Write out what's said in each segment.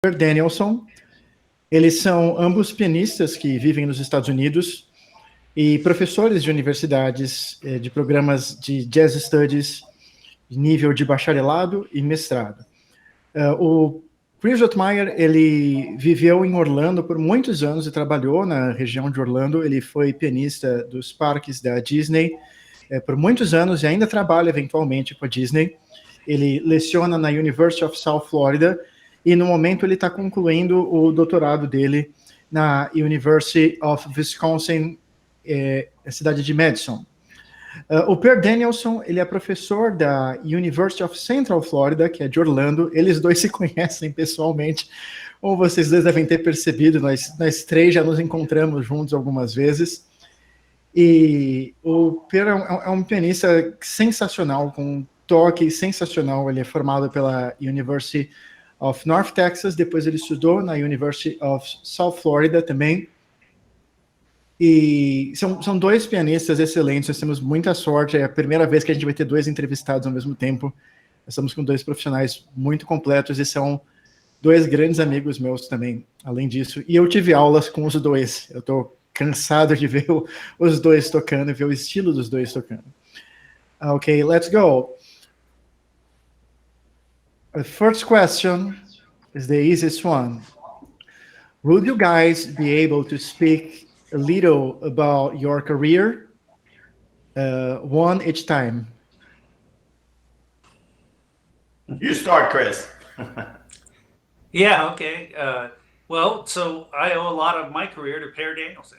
Per Danielsson. Eles são ambos pianistas que vivem nos Estados Unidos e professores de universidades de programas de Jazz Studies, nível de bacharelado e mestrado. O Chris Rottmayer, ele viveu em Orlando por muitos anos e trabalhou na região de Orlando. Ele foi pianista dos parques da Disney por muitos anos e ainda trabalha eventualmente com a Disney. Ele leciona na University of South Florida e no momento ele está concluindo o doutorado dele na University of Wisconsin, na cidade de Madison. O Per Danielsson, ele é professor da University of Central Florida, que é de Orlando. Eles dois se conhecem pessoalmente, como vocês dois devem ter percebido, nós três já nos encontramos juntos algumas vezes. E o Per é um pianista sensacional, com um toque sensacional. Ele é formado pela University of North Texas, depois ele estudou na University of South Florida também. E são dois pianistas excelentes, nós temos muita sorte, é a primeira vez que a gente vai ter dois entrevistados ao mesmo tempo. Nós estamos com dois profissionais muito completos e são dois grandes amigos meus também, além disso. E eu tive aulas com os dois, eu estou cansado de ver os dois tocando, ver o estilo dos dois tocando. Okay, let's go. The first question is the easiest one. Would you guys be able to speak a little about your career, one each time? You start, Chris. Yeah, okay. Well, so I owe a lot of my career to Per Danielsson.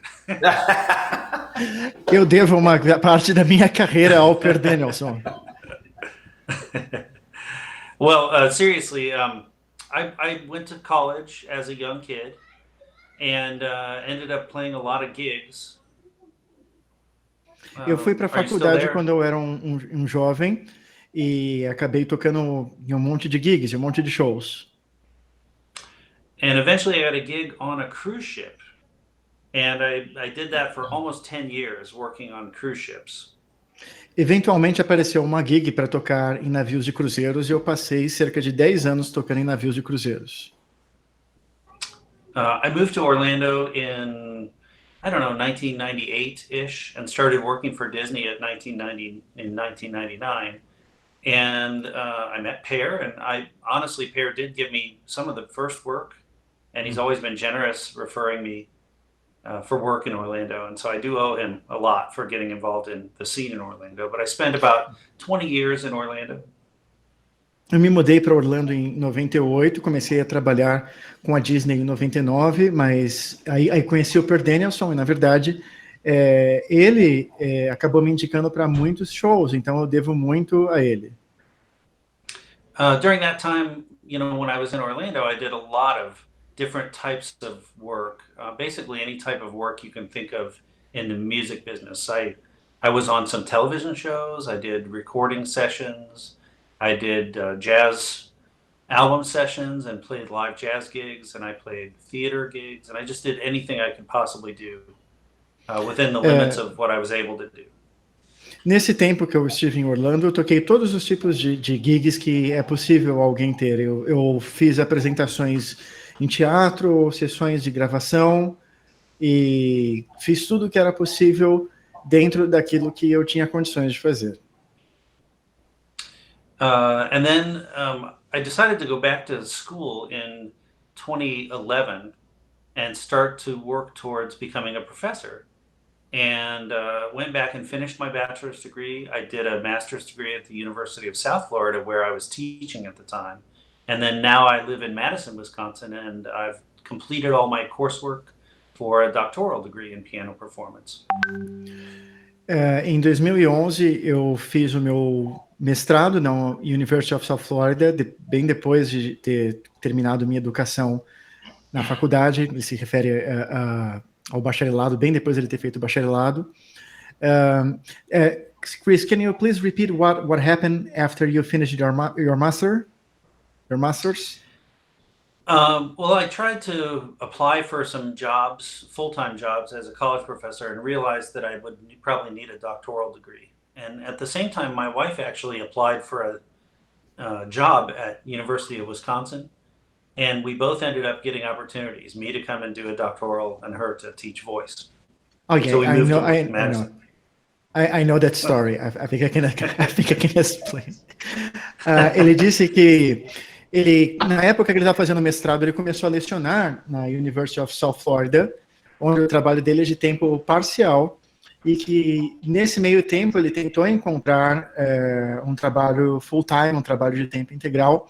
Eu devo uma parte da minha carreira ao Per Danielsson. Well, seriously, I went to college as a young kid and ended up playing a lot of gigs. Eu fui para a faculdade quando eu era um jovem e acabei tocando em um monte de gigs, em um monte de shows. And eventually I got a gig on a cruise ship. And I did that for almost 10 years, working on cruise ships. Eventualmente apareceu uma gig para tocar em navios de cruzeiros e eu passei cerca de 10 anos tocando em navios de cruzeiros. I moved to Orlando in, I don't know, 1998-ish, and started working for Disney in 1999. And I met Per, and honestly, Per did give me some of the first work, and he's always been generous referring me for work in Orlando. And so I do owe him a lot for getting involved in the scene in Orlando. But I spent about 20 years in Orlando. Eu me mudei para Orlando em 98, comecei a trabalhar com a Disney em 99, mas aí conheci o Per Danielsson e, na verdade, ele acabou me indicando para muitos shows, então eu devo muito a ele. During that time, you know, when I was in Orlando, I did a lot of different types of work, basically any type of work you can think of in the music business. I was on some television shows, I did recording sessions, I did jazz album sessions and played live jazz gigs, and I played theater gigs, and I just did anything I could possibly do within the limits of what I was able to do. Nesse tempo que eu estive em Orlando, eu toquei todos os tipos de gigs que é possível alguém ter. Eu fiz apresentações em teatro, sessões de gravação, e fiz tudo que era possível dentro daquilo que eu tinha condições de fazer. And then I decided to go back to school in 2011 and start to work towards becoming a professor. And went back and finished my bachelor's degree. I did a master's degree at the University of South Florida, where I was teaching at the time. And then now I live in Madison, Wisconsin, and I've completed all my coursework for a doctoral degree in piano performance. Em 2011, eu fiz o meu mestrado na University of South Florida, bem depois de ter terminado minha educação na faculdade. Ele se refere ao bacharelado, bem depois de ele ter feito o bacharelado. Chris, can you please repeat what happened after you finished your master's? Well, I tried to apply for some jobs, full-time jobs as a college professor, and realized that I would probably need a doctoral degree. And at the same time, my wife actually applied for a job at University of Wisconsin, And we both ended up getting opportunities, me to come and do a doctoral and her to teach voice. Okay, So we I moved know, to I Madison. know. I know that story. I think I can explain. Ele disse que na época que ele estava fazendo mestrado, ele começou a lecionar na University of South Florida, onde o trabalho dele é de tempo parcial, e que nesse meio tempo ele tentou encontrar um trabalho full-time, um trabalho de tempo integral,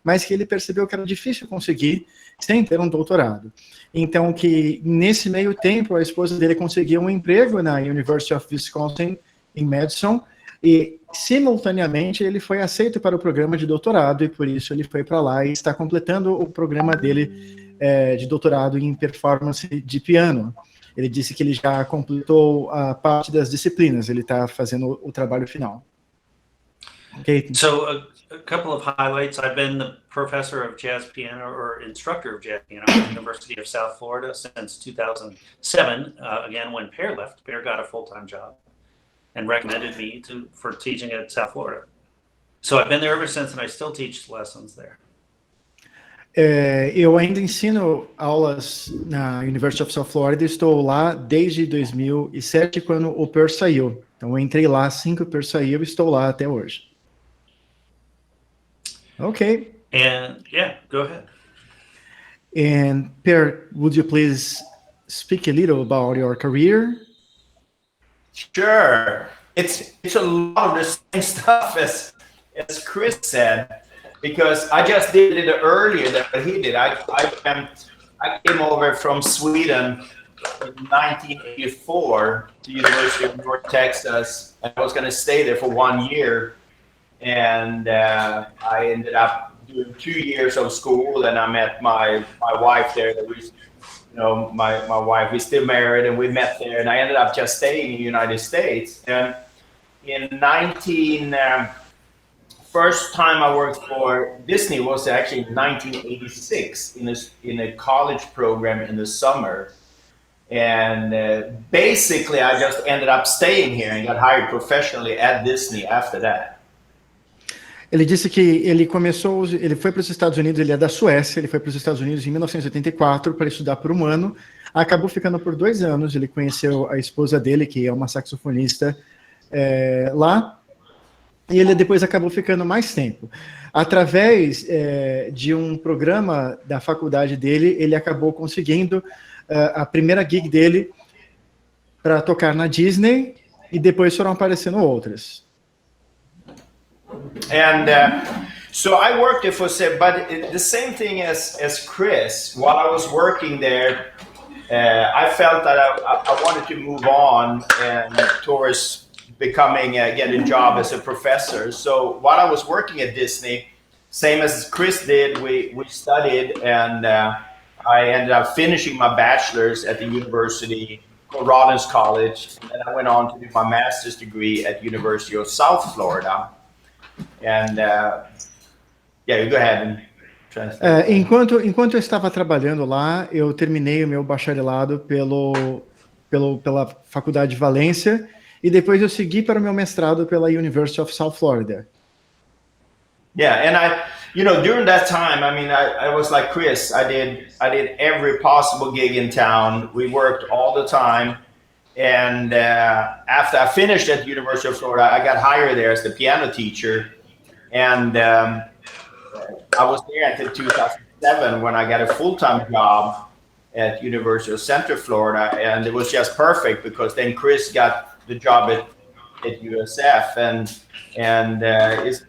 mas que ele percebeu que era difícil conseguir sem ter um doutorado. Então, que nesse meio tempo, a esposa dele conseguiu um emprego na University of Wisconsin-Madison, e, simultaneamente, ele foi aceito para o programa de doutorado, e por isso ele foi para lá e está completando o programa dele de doutorado em performance de piano. Ele disse que ele já completou a parte das disciplinas, ele está fazendo o trabalho final. Okay. So a couple of highlights. I've been the professor of jazz piano, or instructor of jazz piano, at the University of South Florida since 2007. Again, when Per left, Per got a full-time job and recommended me for teaching at South Florida. So I've been there ever since, and I still teach lessons there. Eu ainda ensino aulas na University of South Florida, estou lá desde 2007, quando o Per saiu. Então, eu entrei lá assim que o Per saiu e estou lá até hoje. Okay. And yeah, go ahead. And Per, would you please speak a little about your career? Sure. It's a lot of the same stuff as Chris said, because I just did it earlier than what he did. I came over from Sweden in 1984 to University of North Texas. I was going to stay there for 1 year. And I ended up doing 2 years of school, and I met my wife there. My wife, we're still married, and we met there, and I ended up just staying in the United States. And in first time I worked for Disney was actually in 1986 in a college program in the summer. And basically I just ended up staying here and got hired professionally at Disney after that. Ele disse que ele foi para os Estados Unidos, ele é da Suécia, ele foi para os Estados Unidos em 1984 para estudar por 1 ano, acabou ficando por 2 anos, ele conheceu a esposa dele, que é uma saxofonista lá, e ele depois acabou ficando mais tempo. Através de um programa da faculdade dele, ele acabou conseguindo a primeira gig dele para tocar na Disney, e depois foram aparecendo outras. And so I worked there but the same thing as Chris. While I was working there, I felt that I wanted to move on and towards becoming getting a job as a professor. So while I was working at Disney, same as Chris did, we studied, and I ended up finishing my bachelor's at the University of Rollins College, and then I went on to do my master's degree at University of South Florida. And yeah, you go ahead and translate. Enquanto eu estava trabalhando lá, eu terminei o meu bacharelado pela Faculdade de Valência, e depois eu segui para o meu mestrado pela University of South Florida. Yeah, and during that time, I mean, I was like Chris. I did every possible gig in town. We worked all the time. And after I finished at the University of Florida, I got hired there as the piano teacher. And I was there until 2007 when I got a full-time job at University of Central Florida. And it was just perfect because then Chris got the job at USF. And it's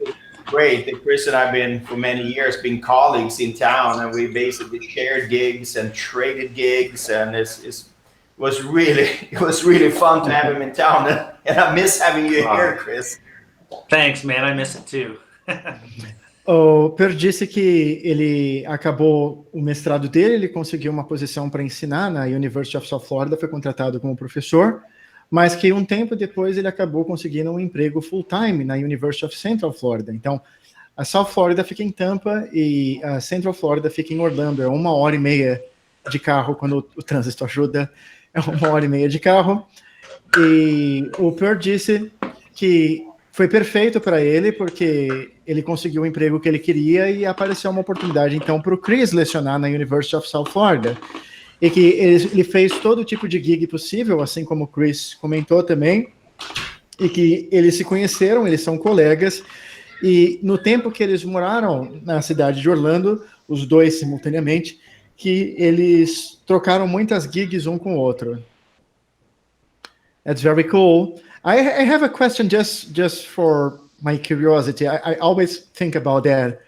great that Chris and I have been for many years been colleagues in town. And we basically shared gigs and traded gigs. And it was really fun to have him in town, and I miss having you here, Chris. Thanks, man. I miss it too. O Per disse que ele acabou o mestrado dele, ele conseguiu uma posição para ensinar na University of South Florida, foi contratado como professor, mas que um tempo depois ele acabou conseguindo um emprego full-time na University of Central Florida. Então, a South Florida fica em Tampa e a Central Florida fica em Orlando. É 1h30 de carro, quando o trânsito ajuda. É 1h30 de carro. E o Per disse que Foi perfeito para ele, porque ele conseguiu o emprego que ele queria e apareceu uma oportunidade, então, para o Chris lecionar na University of South Florida. E que ele fez todo tipo de gig possível, assim como o Chris comentou também, e que eles se conheceram, eles são colegas, e no tempo que eles moraram na cidade de Orlando, os dois simultaneamente, que eles trocaram muitas gigs um com o outro. That's very cool. I have a question just for my curiosity. I always think about that.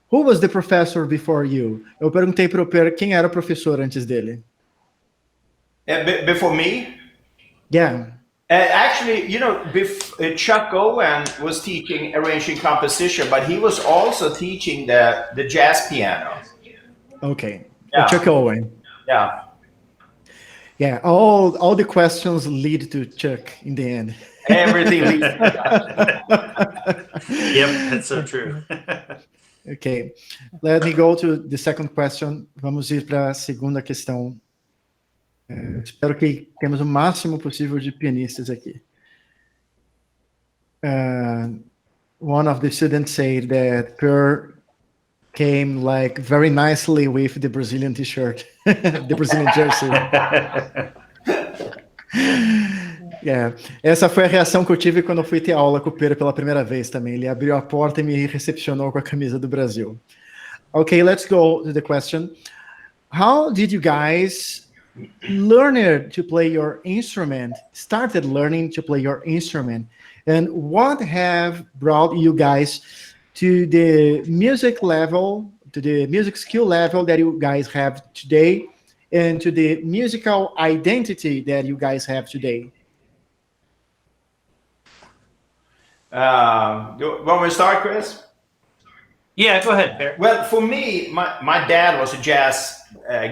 Who was the professor before you? Eu perguntei para o Per quem era o professor antes dele. Before me? Yeah. Actually, Chuck Owen was teaching arranging composition, but he was also teaching the jazz piano. Okay. Yeah. Chuck Owen. Yeah. Yeah, all the questions lead to Chuck in the end. Everything leads to Chuck. Yep, that's so true. Okay, let me go to the second question. Vamos ir para a segunda questão. Espero que temos o máximo possível de pianistas aqui. One of the students said that Per came like very nicely with the Brazilian t-shirt, the Brazilian jersey. Yeah. Essa foi a reação que eu tive quando eu fui ter aula com o Per pela primeira vez também. Ele abriu a porta e me recepcionou com a camisa do Brasil. Okay, let's go to the question. How did you guys learn to play your instrument, started learning to play your instrument? And what have brought you guys to the music level, to the music skill level that you guys have today, and to the musical identity that you guys have today? Want me to start, Chris? Yeah, go ahead, Per. Well, for me, my dad was a jazz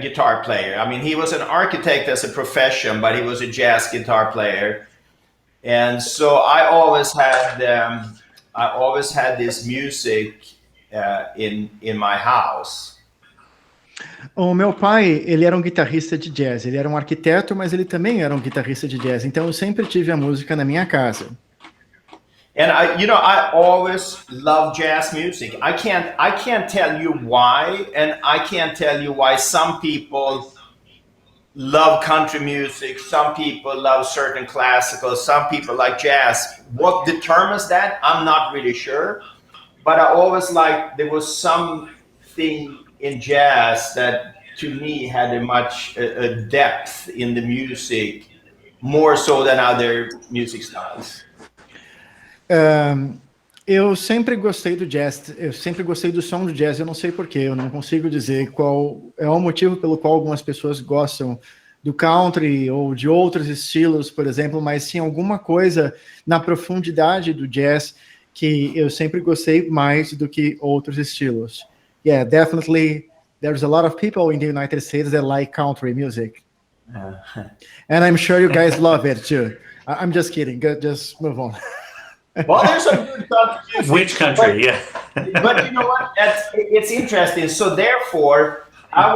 guitar player. I mean, he was an architect as a profession, but he was a jazz guitar player. And so I always had this music in my house. O meu pai, ele era um guitarrista de jazz. Ele era um arquiteto, mas ele também era um guitarrista de jazz. Então eu sempre tive a música na minha casa. And I always love jazz music. I can't tell you why, and I can't tell you why some people love country music, some people love certain classical, some people like jazz. What determines that? I'm not really sure. But I always there was something in jazz that to me had a depth in the music, more so than other music styles. Eu sempre gostei do jazz, eu sempre gostei do som do jazz, eu não sei porquê, eu não consigo dizer qual é o motivo pelo qual algumas pessoas gostam do country ou de outros estilos, por exemplo, mas sim alguma coisa na profundidade do jazz que eu sempre gostei mais do que outros estilos. Yeah, definitely there's a lot of people in the United States that like country music. And I'm sure you guys love it too. I'm just kidding, just move on. Well, there's some good country music. Which country? Yeah. But you know what? It's interesting. So therefore, I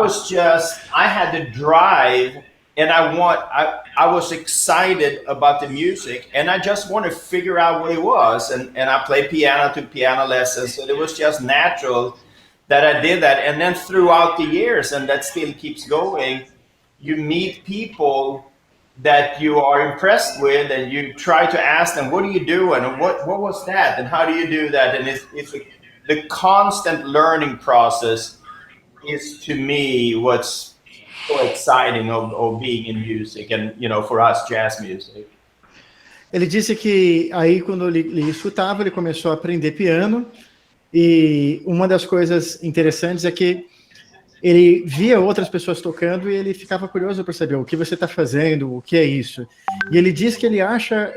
had to drive, and I was excited about the music, and I just want to figure out what it was. And I played piano to piano lessons, so it was just natural that I did that. And then throughout the years, and that still keeps going, you meet people that you are impressed with, and you try to ask them, what do you do, and what was that, and how do you do that? And it's the constant learning process is, to me, what's so exciting of being in music, and for us, jazz music. Ele disse que aí quando ele escutava, ele começou a aprender piano, e uma das coisas interessantes é que ele via outras pessoas tocando e ele ficava curioso para saber o que você está fazendo, o que é isso. E ele diz que ele acha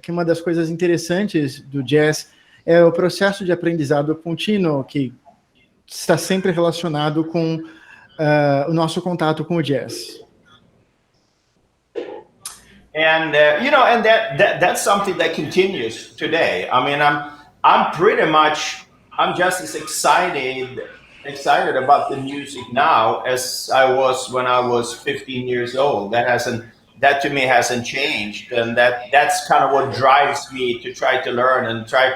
que uma das coisas interessantes do jazz é o processo de aprendizado contínuo, que está sempre relacionado com o nosso contato com o jazz. And that's something that continues today. I mean, I'm just as excited about the music now as I was when I was 15 years old. That hasn't that to me hasn't changed, and that's kind of what drives me to try to learn and try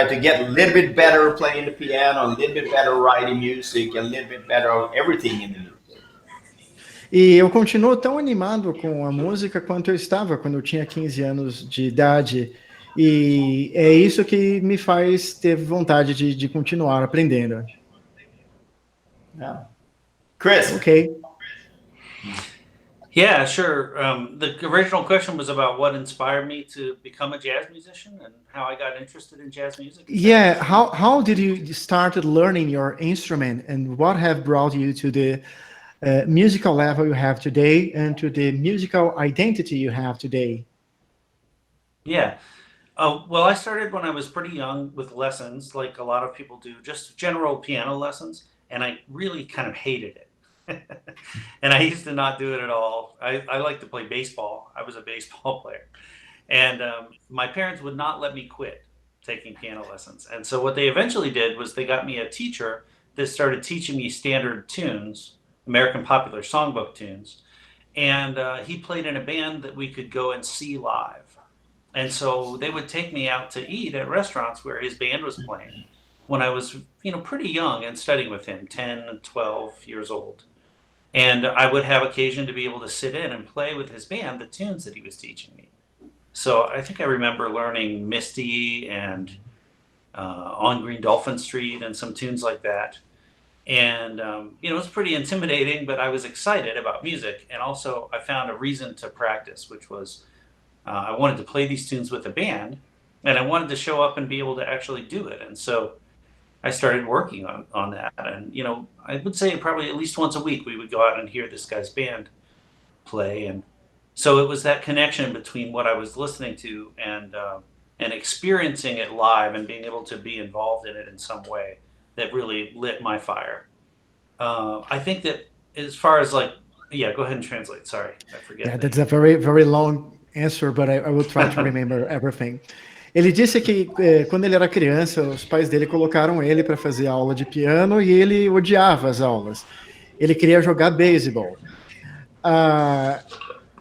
to get a little bit better playing the piano, a little bit better writing music, a little bit better everything in the music. E eu continuo tão animado com a música quanto eu estava quando eu tinha 15 anos de idade. E é isso que me faz ter vontade de continuar aprendendo. Yeah. Chris. Okay. Yeah, sure. The original question was about what inspired me to become a jazz musician and how I got interested in jazz music. Yeah, how did you started learning your instrument, and what have brought you to the musical level you have today and to the musical identity you have today? Yeah. Well, I started when I was pretty young with lessons, like a lot of people do, just general piano lessons, and I really kind of hated it. And I used to not do it at all. I like to play baseball. I was a baseball player. And my parents would not let me quit taking piano lessons. And so what they eventually did was they got me a teacher that started teaching me standard tunes, American Popular Songbook tunes. And he played in a band that we could go and see live. And so they would take me out to eat at restaurants where his band was playing when I was, pretty young and studying with him, 10 and 12 years old. And I would have occasion to be able to sit in and play with his band the tunes that he was teaching me. So I think I remember learning Misty and On Green Dolphin Street and some tunes like that. And, it was pretty intimidating, but I was excited about music. And also I found a reason to practice, which was I wanted to play these tunes with a band, and I wanted to show up and be able to actually do it. And so I started working on that. And, I would say probably at least once a week we would go out and hear this guy's band play. And so it was that connection between what I was listening to and experiencing it live and being able to be involved in it in some way that really lit my fire. I think that as far as go ahead and translate. Sorry, I forget. Yeah, that's a very, very long answer, but I will try to remember everything. Ele disse que quando ele era criança, os pais dele colocaram ele para fazer aula de piano e ele odiava as aulas. Ele queria jogar beisebol.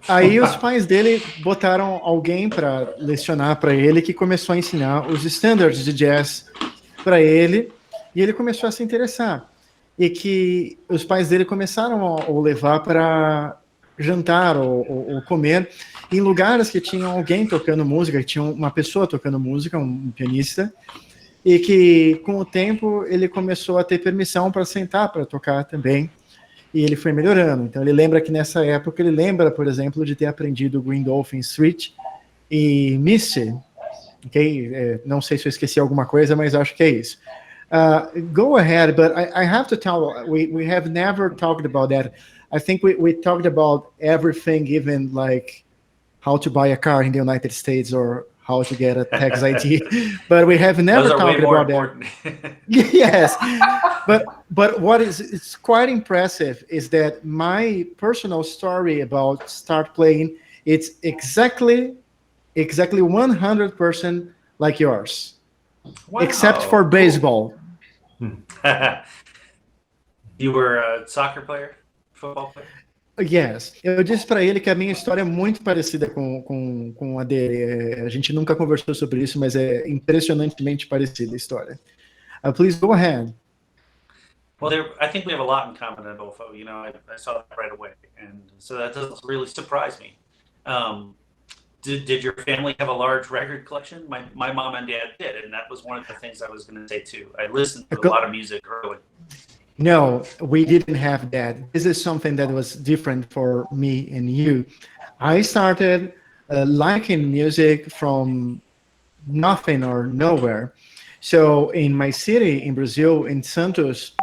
Aí os pais dele botaram alguém para lecionar para ele que começou a ensinar os standards de jazz para ele, e ele começou a se interessar. E que os pais dele começaram a o levar para jantar ou comer em lugares que tinham alguém tocando música, que tinha uma pessoa tocando música, um pianista, e que com o tempo ele começou a ter permissão para sentar para tocar também, e ele foi melhorando. Então ele lembra que nessa época, ele lembra, por exemplo, de ter aprendido Green Dolphin Street e Misty, ok? Não sei se eu esqueci alguma coisa, mas acho que é isso. Go ahead, but I have to tell, we have never talked about that. I think we talked about everything, even like how to buy a car in the United States or how to get a tax ID, but we have never talked about that. Yes, but what it's quite impressive is that my personal story about start playing, it's exactly 100% like yours, wow. Except for baseball. You were a soccer player? Football player? Yes. Eu disse para ele que a minha história é muito parecida com a dele. A gente nunca conversou sobre isso, mas é impressionantemente parecida a história. Please go ahead. Well, I think we have a lot in common, Adolfo. I saw that right away, and so that doesn't really surprise me. Did your family have a large record collection? My mom and dad did, and that was one of the things I was going to say too. I listened to a lot of music early. No, we didn't have that. This is something that was different for me and you. I started liking music from nothing or nowhere. So in my city in Brazil, in Santos,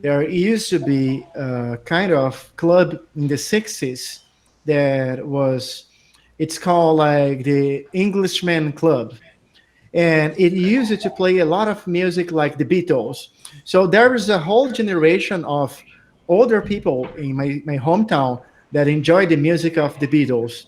there used to be a kind of club in the 60s that it's called like the Englishman Club. And it used to play a lot of music like the Beatles. So there is a whole generation of older people in my hometown that enjoy the music of the Beatles.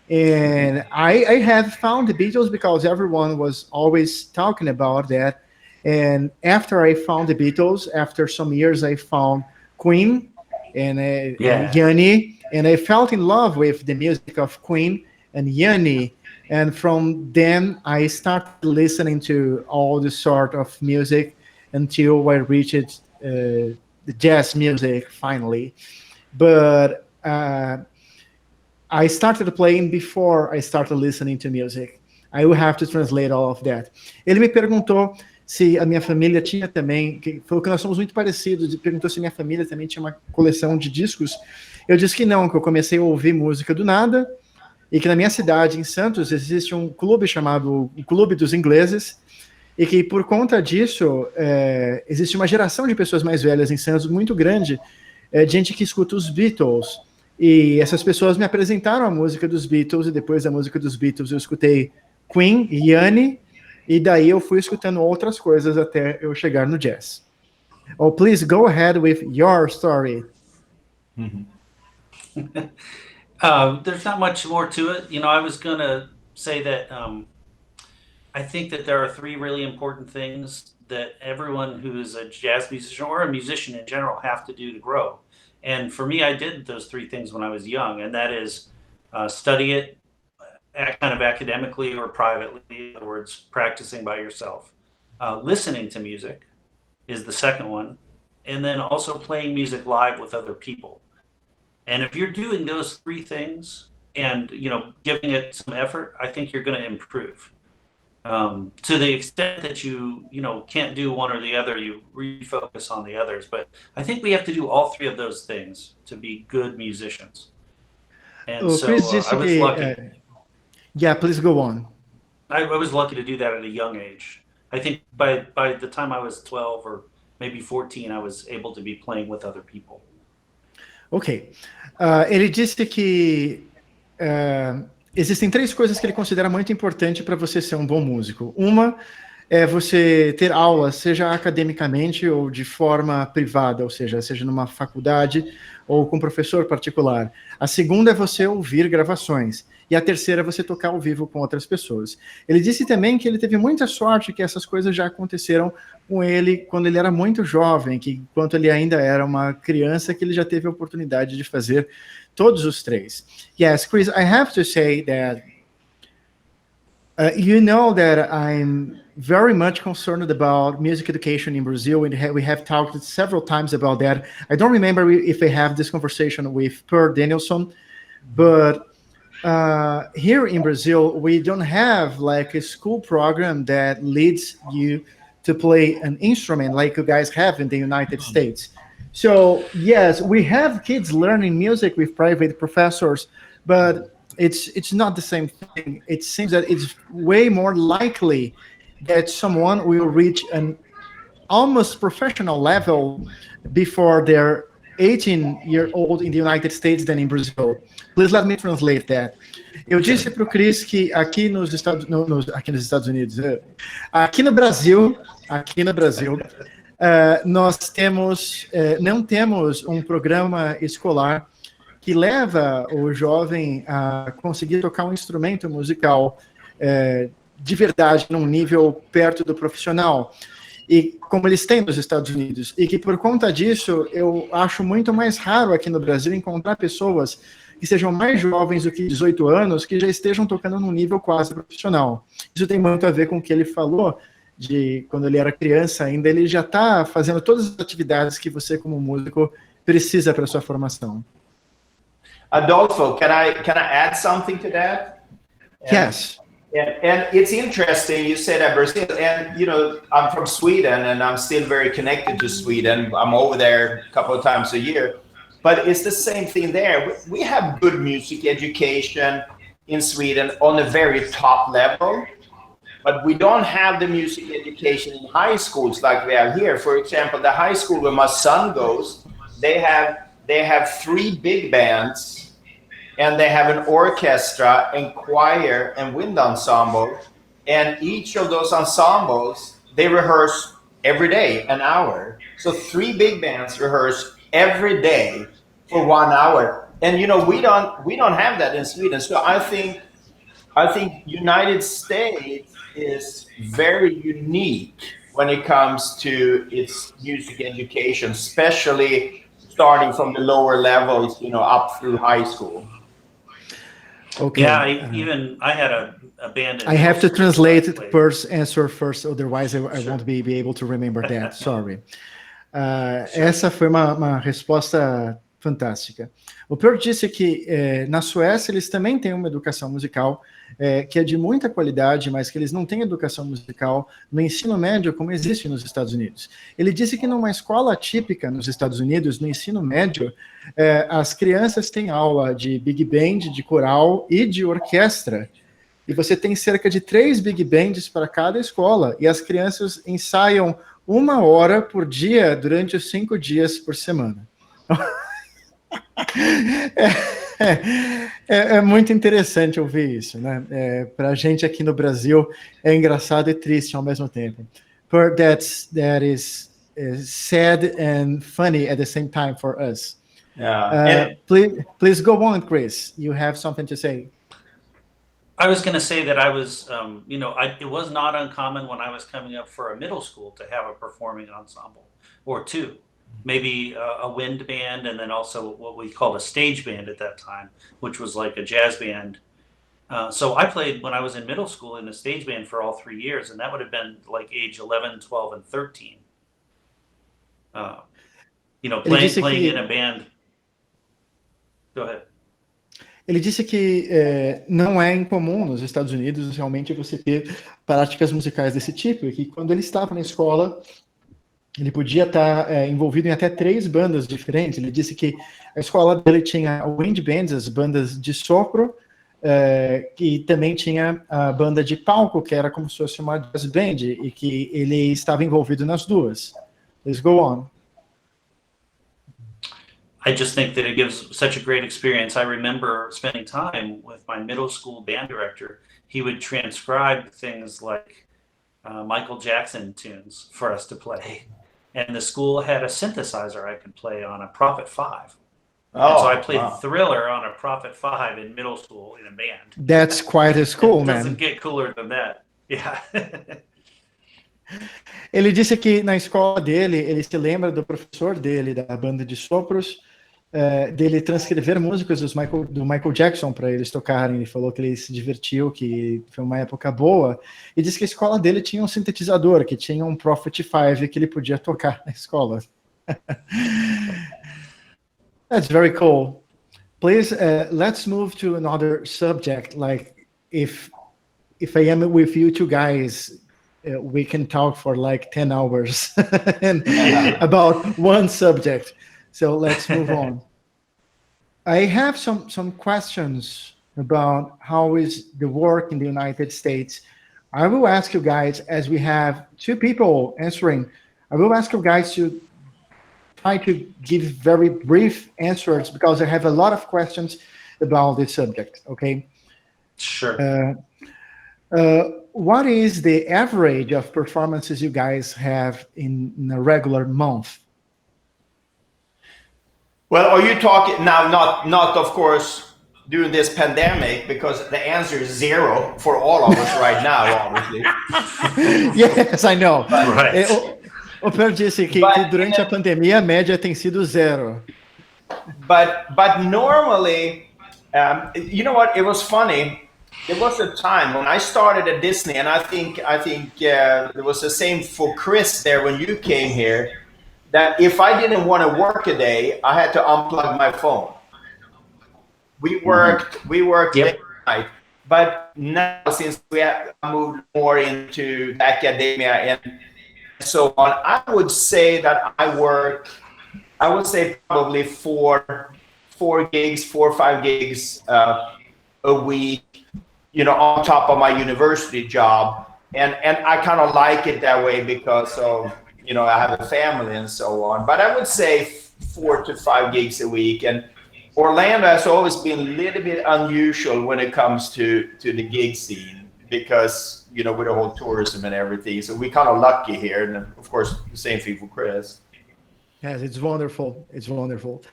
And I have found the Beatles because everyone was always talking about that. And after I found the Beatles, after some years, I found Queen and Yanni. And I fell in love with the music of Queen and Yanni. And from then, I started listening to all this sort of music until I reached the jazz music finally. But I started playing before I started listening to music. I will have to translate all of that. Ele me perguntou se a minha família tinha também, que falou que nós somos muito parecidos, e perguntou se minha família também tinha uma coleção de discos. Eu disse que não, que eu comecei a ouvir música do nada, e que na minha cidade, em Santos, existe um clube chamado o Clube dos Ingleses, e que por conta disso, existe uma geração de pessoas mais velhas em Santos muito grande, de gente que escuta os Beatles. E essas pessoas me apresentaram a música dos Beatles, e depois da música dos Beatles eu escutei Queen, Yanni, e daí eu fui escutando outras coisas até eu chegar no jazz. Oh, please go ahead with your story. There's not much more to it. You know, I was going to say that I think that there are three really important things that everyone who is a jazz musician or a musician in general have to do to grow. And for me, I did those three things when I was young, and that is study it kind of academically or privately, in other words, practicing by yourself. Listening to music is the second one, and then also playing music live with other people. And if you're doing those three things and, you know, giving it some effort, I think you're going to improve. To the extent that you can't do one or the other, you refocus on the others. But I think we have to do all three of those things to be good musicians. And so Chris I was lucky. Yeah, please go on. I was lucky to do that at a young age. I think by the time I was 12 or maybe 14, I was able to be playing with other people. Ok. Ele disse que existem três coisas que ele considera muito importante para você ser um bom músico. Uma é você ter aulas, seja academicamente ou de forma privada, ou seja numa faculdade ou com professor particular. A segunda é você ouvir gravações. E a terceira é você tocar ao vivo com outras pessoas. Ele disse também que ele teve muita sorte que essas coisas já aconteceram com ele quando ele era muito jovem, que enquanto ele ainda era uma criança, que ele já teve a oportunidade de fazer todos os três. Yes, Chris, I have to say that you know that I'm very much concerned about music education in Brazil, and we have talked several times about that. I don't remember if I have this conversation with Per Danielsson, but here in Brazil, we don't have like a school program that leads you to play an instrument like you guys have in the United States. So yes, we have kids learning music with private professors, but it's not the same thing. It seems that it's way more likely that someone will reach an almost professional level before they're 18-year-old in the United States than in Brazil. Please let me translate that. Eu disse para o Chris que aqui nos Estados Unidos, aqui no Brasil, nós não temos um programa escolar que leva o jovem a conseguir tocar um instrumento musical de verdade, num nível perto do profissional, e como eles têm nos Estados Unidos, e que por conta disso eu acho muito mais raro aqui no Brasil encontrar pessoas que sejam mais jovens do que 18 anos, que já estejam tocando num nível quase profissional. Isso tem muito a ver com o que ele falou, de quando ele era criança ainda, ele já está fazendo todas as atividades que você como músico precisa para sua formação. Adolfo, can I add something to that? Yes. And it's interesting, you said that Brazil, and you know, I'm from Sweden and I'm still very connected to Sweden. I'm over there a couple of times a year, but it's the same thing there. We have good music education in Sweden on a very top level, but we don't have the music education in high schools like we have here. For example, the high school where my son goes, they have 3 big bands, and they have an orchestra and choir and wind ensemble, and each of those ensembles, they rehearse every day, an hour. So 3 big bands rehearse every day for 1 hour. And you know, we don't have that in Sweden. So I think United States is very unique when it comes to its music education, especially starting from the lower levels, up through high school. Okay. Yeah, I had a band. I have to translate Per's answer first, otherwise I won't be able to remember that. Sorry. Essa foi uma resposta fantástica. O Per disse que na Suécia eles também têm uma educação musical que é de muita qualidade, mas que eles não têm educação musical no ensino médio como existe nos Estados Unidos. Ele disse que numa escola típica nos Estados Unidos, no ensino médio, as crianças têm aula de big band, de coral e de orquestra. E você tem cerca de 3 big bands para cada escola, e as crianças ensaiam 1 hora por dia durante os 5 dias por semana. É muito interessante ouvir isso, né? Para a gente aqui no Brasil é engraçado e triste ao mesmo tempo. But that is sad and funny at the same time for us. Yeah. Please go on, Chris. You have something to say. I was going to say that I was, it was not uncommon when I was coming up for a middle school to have a performing ensemble or two. Maybe a wind band, and then also what we called a stage band at that time, which was like a jazz band. So I played when I was in middle school in a stage band for all 3 years, and that would have been like age 11, 12, and 13. Playing in a band. Go ahead. Ele disse que não é incomum nos Estados Unidos realmente você ter práticas musicais desse tipo, e que quando ele estava na escola, ele podia estar envolvido em até 3 bandas diferentes. Ele disse que a escola dele tinha wind bands, as bandas de sopro, que também tinha a banda de palco, que era como se fosse uma jazz band, e que ele estava envolvido nas duas. Let's go on. I just think that it gives such a great experience. I remember spending time with my middle school band director. He would transcribe things like Michael Jackson tunes for us to play. And the school had a synthesizer I could play on a Prophet 5. And so I played Thriller on a Prophet 5 in middle school in a band. That's quite a school, man. It doesn't get cooler than that. Yeah. Ele disse que na escola dele, ele se lembra do professor dele, da banda de sopros, dele transcrever músicas do Michael Jackson para eles tocarem. Ele falou que ele se divertiu, que foi uma época boa, e disse que a escola dele tinha um sintetizador, que tinha um Prophet 5 que ele podia tocar na escola. That's very cool. Please, let's move to another subject. Like, if I am with you two guys, we can talk for like 10 hours about one subject. So let's move on. I have some questions about how is the work in the United States. I will ask you guys, as we have 2 people answering, I will ask you guys to try to give very brief answers because I have a lot of questions about this subject, okay? Sure. What is the average of performances you guys have in a regular month? Well, are you talking now, not of course, during this pandemic, because the answer is 0 for all of us right now, obviously. Yes, I know. Right. O Per disse que durante a pandemia a média tem sido 0. But normally, you know what? It was funny. There was a time when I started at Disney, and I think there was the same for Chris there when you came here, that if I didn't want to work a day, I had to unplug my phone. We worked day and night. But now, since we have moved more into academia and so on, I would say that I would say probably 4 gigs, 4 or 5 gigs a week, on top of my university job. And I kind of like it that way because of, I have a family and so on. But I would say 4 to 5 gigs a week. And Orlando has always been a little bit unusual when it comes to the gig scene because, with the whole tourism and everything. So we're kind of lucky here. And of course, the same thing for Chris. Yes, it's wonderful. It's wonderful.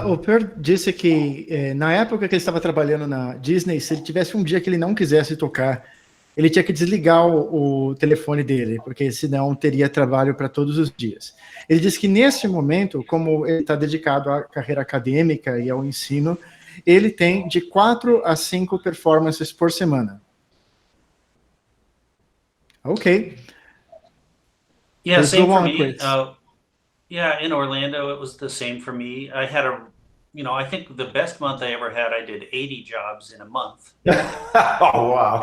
O Per disse que na época que ele estava trabalhando na Disney, se ele tivesse um dia que ele não quisesse tocar ele tinha que desligar o telefone dele, porque senão teria trabalho para todos os dias. Ele disse que nesse momento, como ele está dedicado à carreira acadêmica e ao ensino, ele tem de 4 a 5 performances por semana. Ok. Yeah, Let's same go for on, me. Chris. Yeah, in Orlando, it was the same for me. I had I think the best month I ever had, I did 80 jobs in a month. Oh, wow.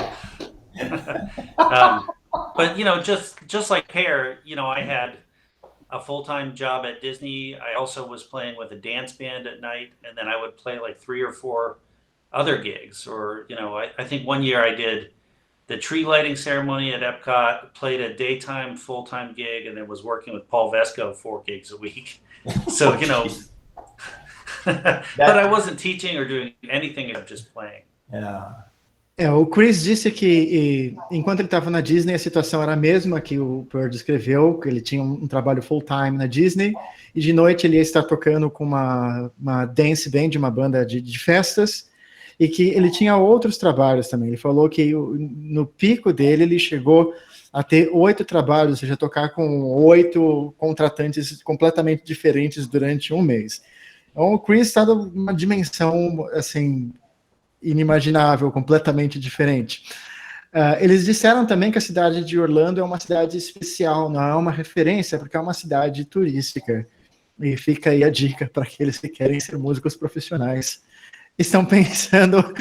But, just like Per, I had a full-time job at Disney. I also was playing with a dance band at night, and then I would play like 3 or 4 other gigs. Or, I think one year I did the tree lighting ceremony at Epcot, played a daytime full-time gig, and then was working with Paul Vesco 4 gigs a week. So, but I wasn't teaching or doing anything, I was just playing. Yeah. O Chris disse que enquanto ele estava na Disney, a situação era a mesma que o Per descreveu, que ele tinha um trabalho full-time na Disney, e de noite ele ia estar tocando com uma dance band, uma banda de festas, e que ele tinha outros trabalhos também. Ele falou que no pico dele ele chegou a ter 8 trabalhos, ou seja, tocar com 8 contratantes completamente diferentes durante um mês. Então o Chris está numa dimensão, assim, inimaginável, completamente diferente. Eles disseram também que a cidade de Orlando é uma cidade especial, não é uma referência, porque é uma cidade turística. E fica aí a dica para aqueles que querem ser músicos profissionais. Estão pensando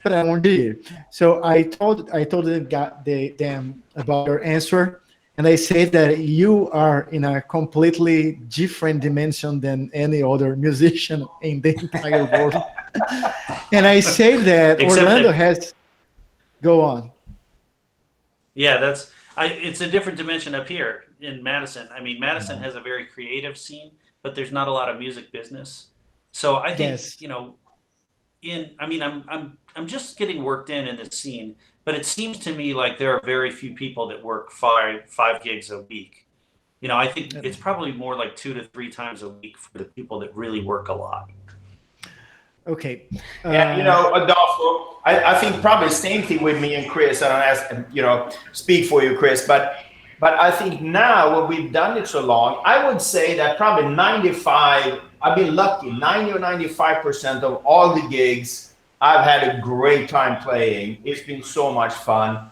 para onde ir. So I told them about your answer, and they said that you are in a completely different dimension than any other musician in the entire world. And I say that Orlando has... Go on. Yeah, it's a different dimension up here in Madison. I mean, Madison has a very creative scene, but there's not a lot of music business. So I think, Yes. I'm just getting worked in this scene, but it seems to me like there are very few people that work five gigs a week. I think it's probably more like 2 to 3 times a week for the people that really work a lot. Okay. And Adolfo, I think probably the same thing with me and Chris. I don't speak for you, Chris, but I think now when we've done it so long, I would say that probably 95. I've been lucky. 90 or 95% of all the gigs, I've had a great time playing. It's been so much fun.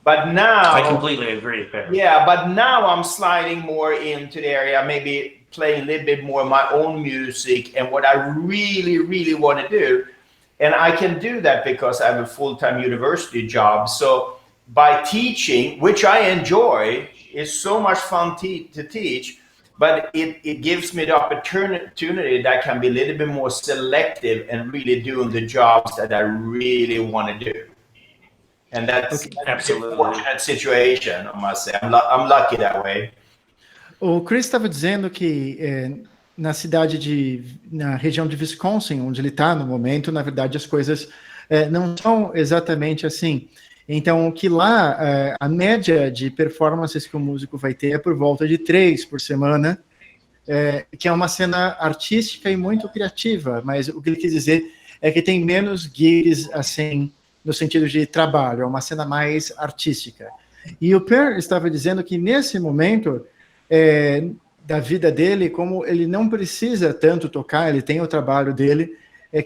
But now I completely agree, Per. Yeah, but now I'm sliding more into the area, maybe playing a little bit more of my own music and what I really, really want to do. And I can do that because I have a full-time university job. So by teaching, which I enjoy, is so much fun to teach, but it gives me the opportunity that I can be a little bit more selective and really doing the jobs that I really want to do. And that's Absolutely. a fortunate situation, I must say. I'm lucky that way. O Chris estava dizendo que na região de Wisconsin, onde ele está no momento, na verdade as coisas não são exatamente assim. Então, que lá a média de performances que o músico vai ter é por volta de 3 por semana, que é uma cena artística e muito criativa, mas o que ele quis dizer é que tem menos gigs, assim, no sentido de trabalho, é uma cena mais artística. E o Per estava dizendo que nesse momento da vida dele, como ele não precisa tanto tocar, ele tem o trabalho dele,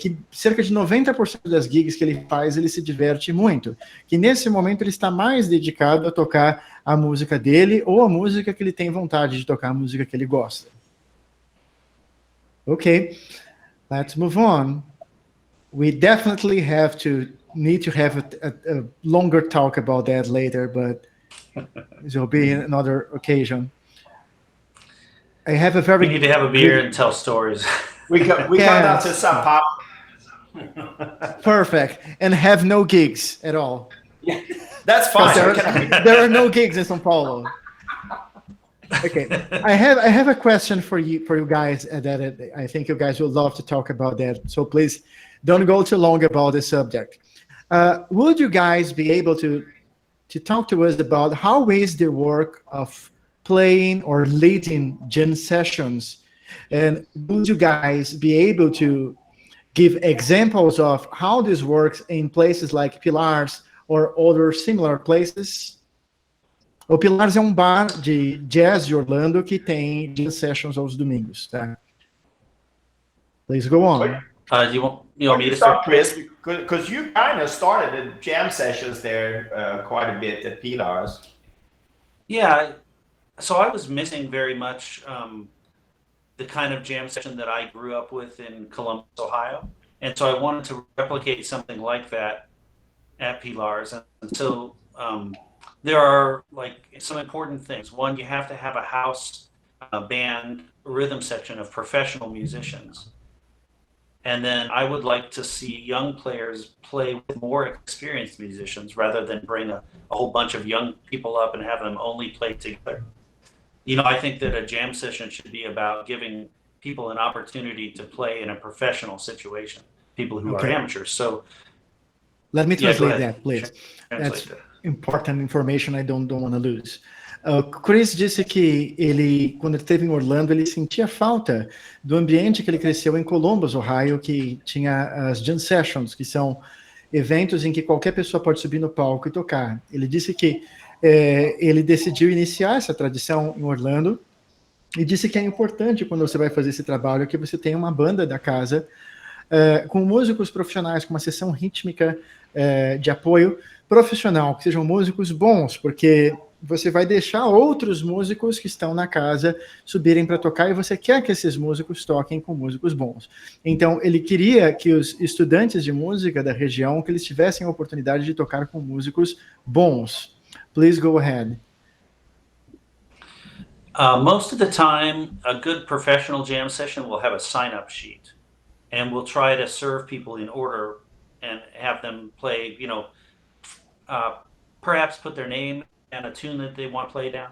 que cerca de 90% das gigs que ele faz, ele se diverte muito. Que nesse momento ele está mais dedicado a tocar a música dele ou a música que ele tem vontade de tocar, a música que ele gosta. Okay, let's move on. We definitely need to have a longer talk about that later, but this will be another occasion. I have a very... We need to have a beer and tell stories. We come down to Sao Paulo. Perfect. And have no gigs at all. Yeah, that's fine. There are no gigs in São Paulo. Okay. I have a question for you guys that I think you guys would love to talk about that. So please don't go too long about this subject. Would you guys be able to talk to us about how is the work of playing or leading jam sessions? And would you guys be able to give examples of how this works in places like Pilar's or other similar places? O Pilares é um bar de jazz de Orlando que tem jam sessions aos domingos, tá? Please go on. You want me to start, start? Chris? Because you kind of started the jam sessions there quite a bit at Pilares. Yeah, so I was missing very much the kind of jam session that I grew up with in Columbus, Ohio. And so I wanted to replicate something like that at Pilares. And so there are like some important things. One, you have to have a house band rhythm section of professional musicians. And then I would like to see young players play with more experienced musicians rather than bring a whole bunch of young people up and have them only play together. You know, I think that a jam session should be about giving people an opportunity to play in a professional situation, people who are amateurs. So let me translate that, please. Translate That's that. Important information I don't want to lose. Chris disse que ele, quando ele esteve em Orlando, ele sentia falta do ambiente que ele cresceu em Columbus, Ohio, que tinha as jam sessions, que são eventos em que qualquer pessoa pode subir no palco e tocar. Ele disse que ele decidiu iniciar essa tradição em Orlando e disse que é importante, quando você vai fazer esse trabalho, que você tenha uma banda da casa com músicos profissionais, com uma sessão rítmica de apoio profissional, que sejam músicos bons, porque você vai deixar outros músicos que estão na casa subirem para tocar e você quer que esses músicos toquem com músicos bons. Então, ele queria que os estudantes de música da região, que eles tivessem a oportunidade de tocar com músicos bons. Please go ahead. Most of the time, a good professional jam session will have a sign-up sheet, and we'll try to serve people in order and have them play, you know, perhaps put their name and a tune that they want to play down.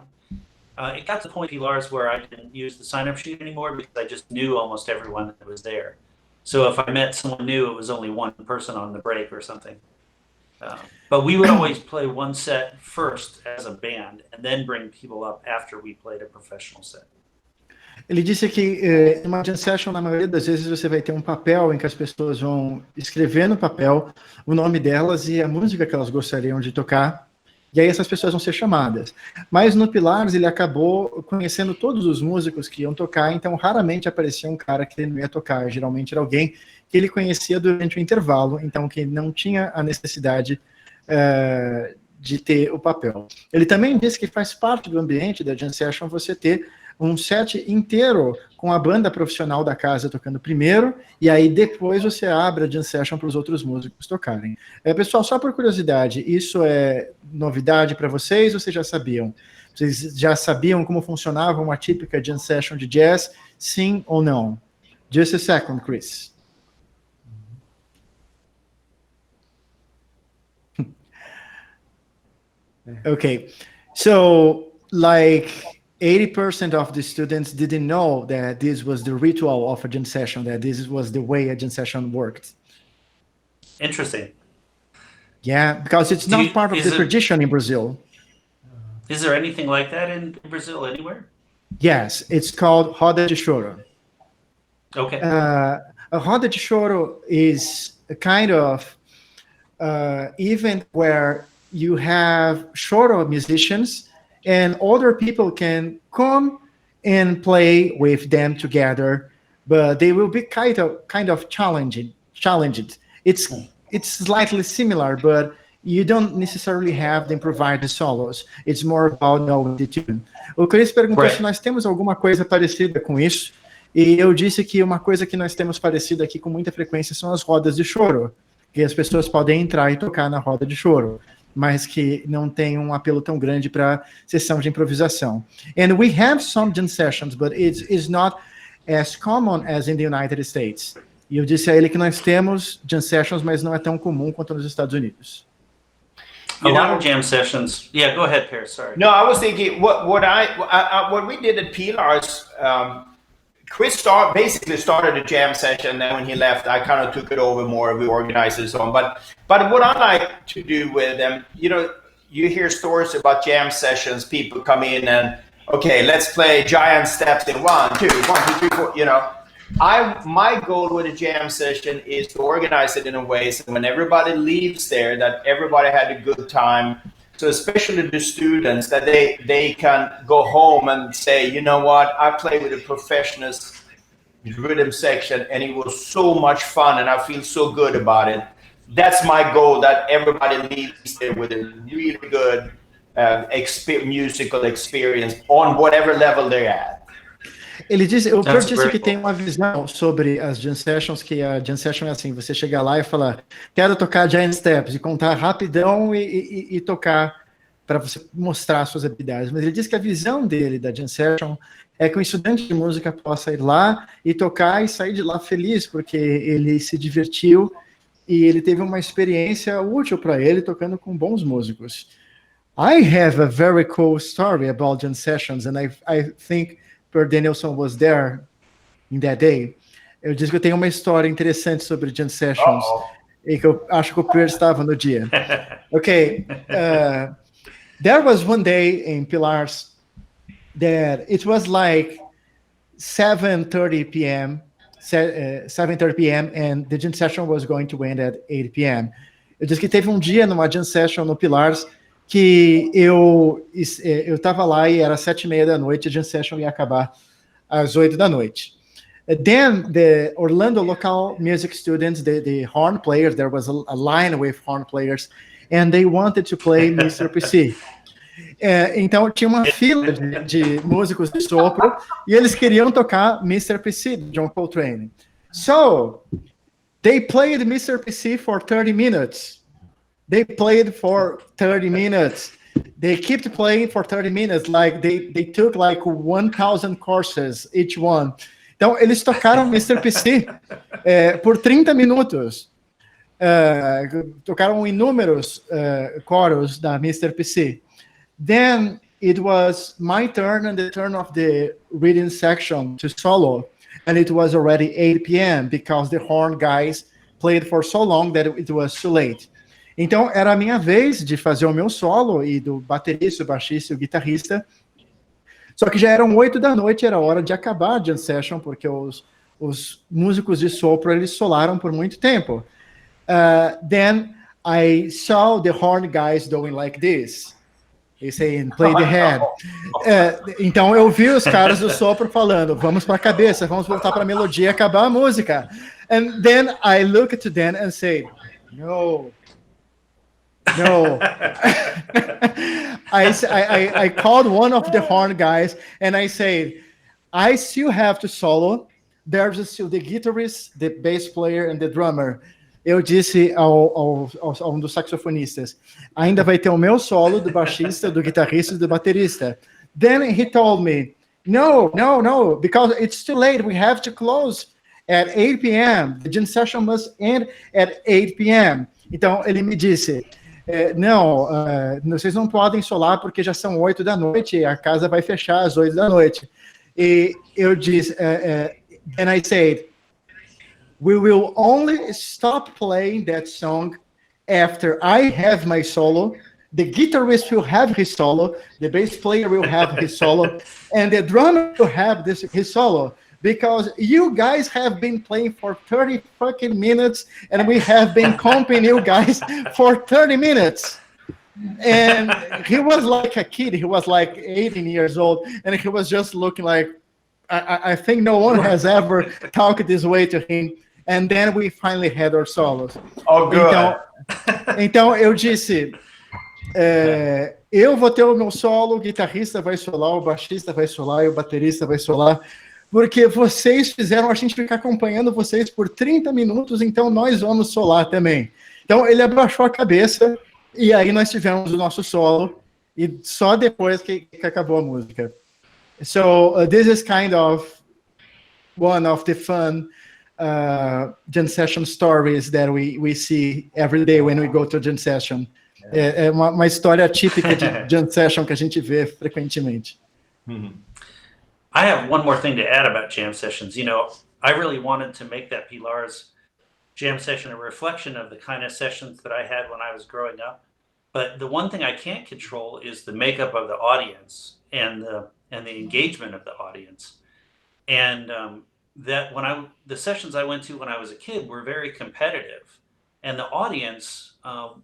It got to the point, Pilares, where I didn't use the sign-up sheet anymore because I just knew almost everyone that was there. So if I met someone new, it was only one person on the break or something. But we would always play one set first as a band and then bring people up after we played a professional set. Ele disse que em uma jam session, na maioria das vezes, você vai ter um papel em que as pessoas vão escrever no papel o nome delas e a música que elas gostariam de tocar, e aí essas pessoas vão ser chamadas. Mas no Pilares ele acabou conhecendo todos os músicos que iam tocar, então raramente aparecia um cara que ele não ia tocar, geralmente era alguém que ele conhecia durante o intervalo, então que não tinha a necessidade de ter o papel. Ele também disse que faz parte do ambiente da jam session você ter um set inteiro com a banda profissional da casa tocando primeiro, e aí depois você abre a jam session para os outros músicos tocarem. Pessoal, só por curiosidade, isso é novidade para vocês ou vocês já sabiam? Vocês já sabiam como funcionava uma típica jam session de jazz? Sim ou não? Just a second, Chris. Okay, so like 80% of the students didn't know that this was the ritual of a jam session, that this was the way a jam session worked. Interesting. Yeah, because it's not part of the tradition in Brazil. Is there anything like that in Brazil anywhere? Yes, it's called Roda de Choro. Okay. A Roda de Choro is a kind of event where you have choro musicians and other people can come and play with them together, but they will be kind of challenged. It's slightly similar, but you don't necessarily have them provide the solos. It's more about knowing the tune. O Chris perguntou se nós temos alguma coisa parecida com isso, e eu disse que uma coisa que nós temos parecida aqui com muita frequência são as rodas de choro, que as pessoas podem entrar e tocar na roda de choro, mas que não tem um apelo tão grande para sessão de improvisação. And we have some jam sessions, but it's not as common as in the United States. E eu disse a ele que nós temos jam sessions, mas não é tão comum quanto nos Estados Unidos. A lot of jam sessions. Yeah, go ahead, Per. Sorry. No, I was thinking what we did at Pilares. Chris basically started a jam session, and then when he left, I kind of took it over more. We organized it so on. But what I like to do with them, you know, you hear stories about jam sessions. People come in and okay, let's play giant steps in 1, 2, 1, 2, 3, 4. You know, my goal with a jam session is to organize it in a way so when everybody leaves there, that everybody had a good time. So especially the students, that they can go home and say, you know what, I played with a professional rhythm section and it was so much fun and I feel so good about it. That's my goal, that everybody leaves there with a really good musical experience on whatever level they're at. Ele disse, o Per disse que tem uma visão sobre as jam sessions, que a jam session é assim, você chega lá e fala, quero tocar giant steps, e contar rapidão e tocar para você mostrar suas habilidades. Mas ele disse que a visão dele da jam session é que um estudante de música possa ir lá e tocar e sair de lá feliz, porque ele se divertiu e ele teve uma experiência útil para ele tocando com bons músicos. I have a very cool story about jam sessions, and I think Per Danielsson was there in that day. Eu disse que eu tenho uma história interessante sobre jam sessions e que eu acho que o Per estava no dia. Okay, there was one day in Pilares that it was like 7:30 p.m. 7:30 p.m. and the jam session was going to end at 8 p.m. Eu disse que teve um dia numa jam session no Pilares que eu estava lá e era 7:30 da noite, a jam session ia acabar às 8 da noite. Then the Orlando local music students, the horn players, there was a line with horn players, and they wanted to play Mr. PC. Então tinha uma fila de músicos de sopro e eles queriam tocar Mr. PC, John Coltrane. So they played Mr. PC for 30 minutes. They played for 30 minutes. They kept playing for 30 minutes, like they took like 1,000 courses each one. Então, eles tocaram Mr. PC por 30 minutos. Tocaram inúmeros coros da Mr. PC. Then it was my turn and the turn of the reading section to solo. And it was already 8 p.m. because the horn guys played for so long that it was too late. Então, era a minha vez de fazer o meu solo e do baterista, o baixista e o guitarrista. Só que já eram 8 da noite, era hora de acabar a jam session, porque os músicos de sopro, eles solaram por muito tempo. Then I saw the horn guys doing like this. They saying, play the head. Então, eu vi os caras do sopro falando, vamos para a cabeça, vamos voltar para a melodia e acabar a música. And then I looked to them and said, no. I called one of the horn guys and I said, I still have to solo. There's still the guitarist, the bass player and the drummer. Eu disse a um dos saxofonistas, ainda vai ter o meu solo, do baixista, do guitarrista e do baterista. Then he told me, no, because it's too late. We have to close at 8 p.m. The jam session must end at 8 p.m. Então, ele me disse, não, vocês não podem solar porque já são 8 da noite e a casa vai fechar às 8 da noite. E eu disse, and I said, we will only stop playing that song after I have my solo, the guitarist will have his solo, the bass player will have his solo, and the drummer will have his solo. Because you guys have been playing for 30 fucking minutes and we have been comping you guys for 30 minutes. And he was like a kid. He was like 18 years old. And he was just looking like, I think no one has ever talked this way to him. And then we finally had our solos. Oh, good. Então eu disse, eu vou ter o meu solo, o guitarrista vai solar, o baixista vai solar e o baterista vai solar. Porque vocês fizeram a gente ficar acompanhando vocês por 30 minutos, então nós vamos solar também. Então ele abaixou a cabeça e aí nós tivemos o nosso solo e só depois que acabou a música. So this is kind of one of the fun jam session stories that we see every day when we go to a jam session. É uma história típica de jam session que a gente vê frequentemente. I have one more thing to add about jam sessions. You know, I really wanted to make that Pilar's jam session a reflection of the kind of sessions that I had when I was growing up. But the one thing I can't control is the makeup of the audience and the engagement of the audience. And that the sessions I went to when I was a kid were very competitive, and the audience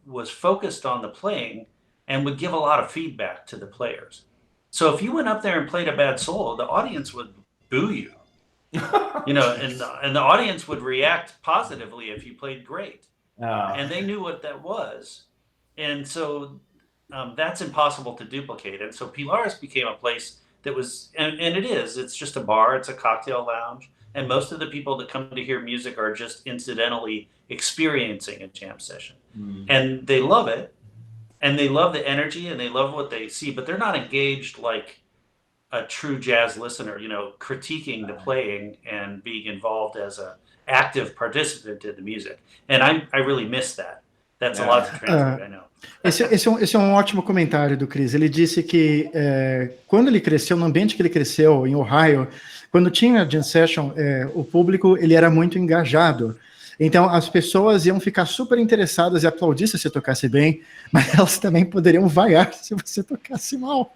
was focused on the playing and would give a lot of feedback to the players. So if you went up there and played a bad solo, the audience would boo you, you know, and the audience would react positively if you played great. And they knew what that was. And so that's impossible to duplicate. And so Pilares became a place that was, and it's just a bar, it's a cocktail lounge. And most of the people that come to hear music are just incidentally experiencing a jam session. And they love it. And they love the energy and they love what they see, but they're not engaged like a true jazz listener, you know, critiquing the playing and being involved as a active participant in the music. And I really miss that. That's a lot to translate, I know. Esse é um ótimo comentário do Chris. Ele disse que quando ele cresceu, no ambiente que ele cresceu, em Ohio, quando tinha jam session, o público ele era muito engajado. Então, as pessoas iam ficar super interessadas e aplaudir se você tocasse bem, mas elas também poderiam vaiar se você tocasse mal.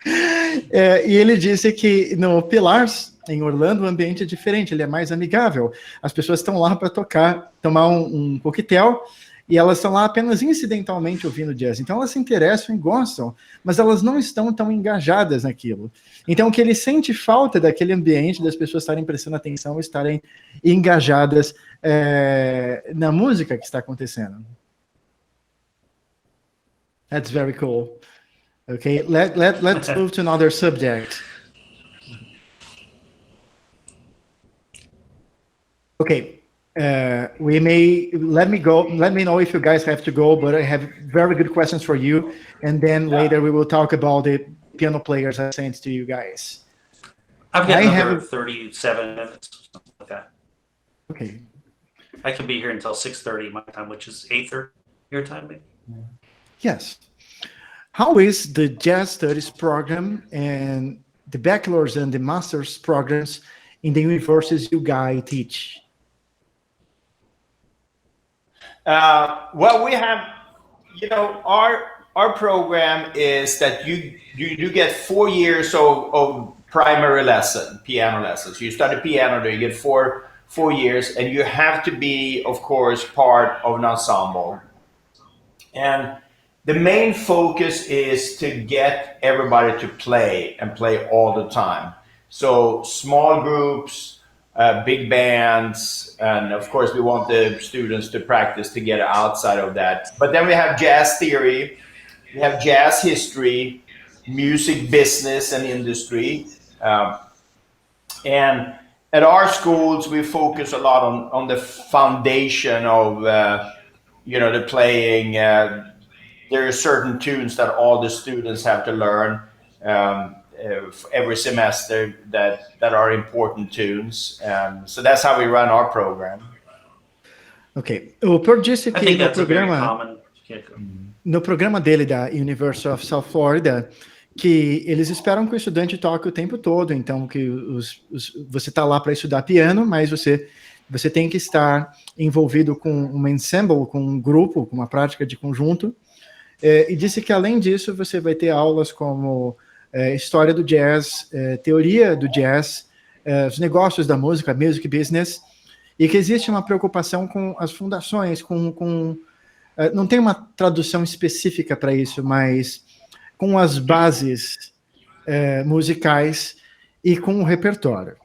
E ele disse que no Pilars, em Orlando, o ambiente é diferente, ele é mais amigável. As pessoas estão lá para tocar, tomar um coquetel, e elas estão lá apenas incidentalmente ouvindo jazz. Então, elas se interessam e gostam, mas elas não estão tão engajadas naquilo. Então, o que ele sente falta daquele ambiente, das pessoas estarem prestando atenção e estarem engajadas na música que está acontecendo. That's very cool. Okay, let's move to another subject. Okay. Let me know if you guys have to go, but I have very good questions for you, and then later we will talk about the piano players I sent to you guys. I've got another 37 minutes, something like that. Okay. I can be here until 6:30 my time, which is 8:30 your time, maybe? Yes. How is the Jazz Studies program and the bachelor's and the master's programs in the universities you guys teach? Well, we have, you know, our program is that you get 4 years of primary piano lessons. You study piano, you get four years, and you have to be, of course, part of an ensemble. And the main focus is to get everybody to play and play all the time. So small groups, big bands, and of course we want the students to practice to get outside of that. But then we have jazz theory, we have jazz history, music business and industry. And at our schools we focus a lot on the foundation of the playing. There are certain tunes that all the students have to learn every semester that are important tunes. So that's how we run our program. Ok. O Per disse que no programa dele da University of South Florida, que eles esperam que o estudante toque o tempo todo, então que você está lá para estudar piano, mas você tem que estar envolvido com um ensemble, com um grupo, com uma prática de conjunto. E disse que, além disso, você vai ter aulas como história do jazz, teoria do jazz, os negócios da música, music business, e que existe uma preocupação com as fundações, não tem uma tradução específica para isso, mas com as bases musicais e com o repertório.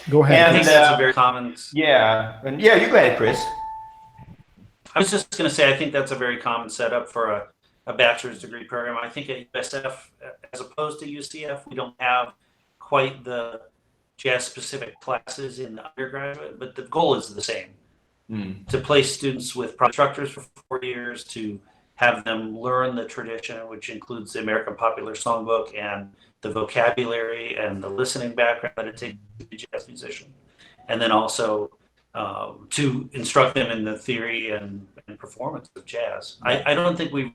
Go ahead. I think that's a very common... Yeah, you go ahead, Chris. I was just going to say, I think that's a very common setup for a bachelor's degree program. I think at USF, as opposed to UCF, we don't have quite the jazz-specific classes in the undergraduate, but the goal is the same. To place students with instructors for 4 years, to have them learn the tradition, which includes the American Popular Songbook and the vocabulary and the listening background that it takes to be a jazz musician. And then also to instruct them in the theory and performance of jazz. I don't think we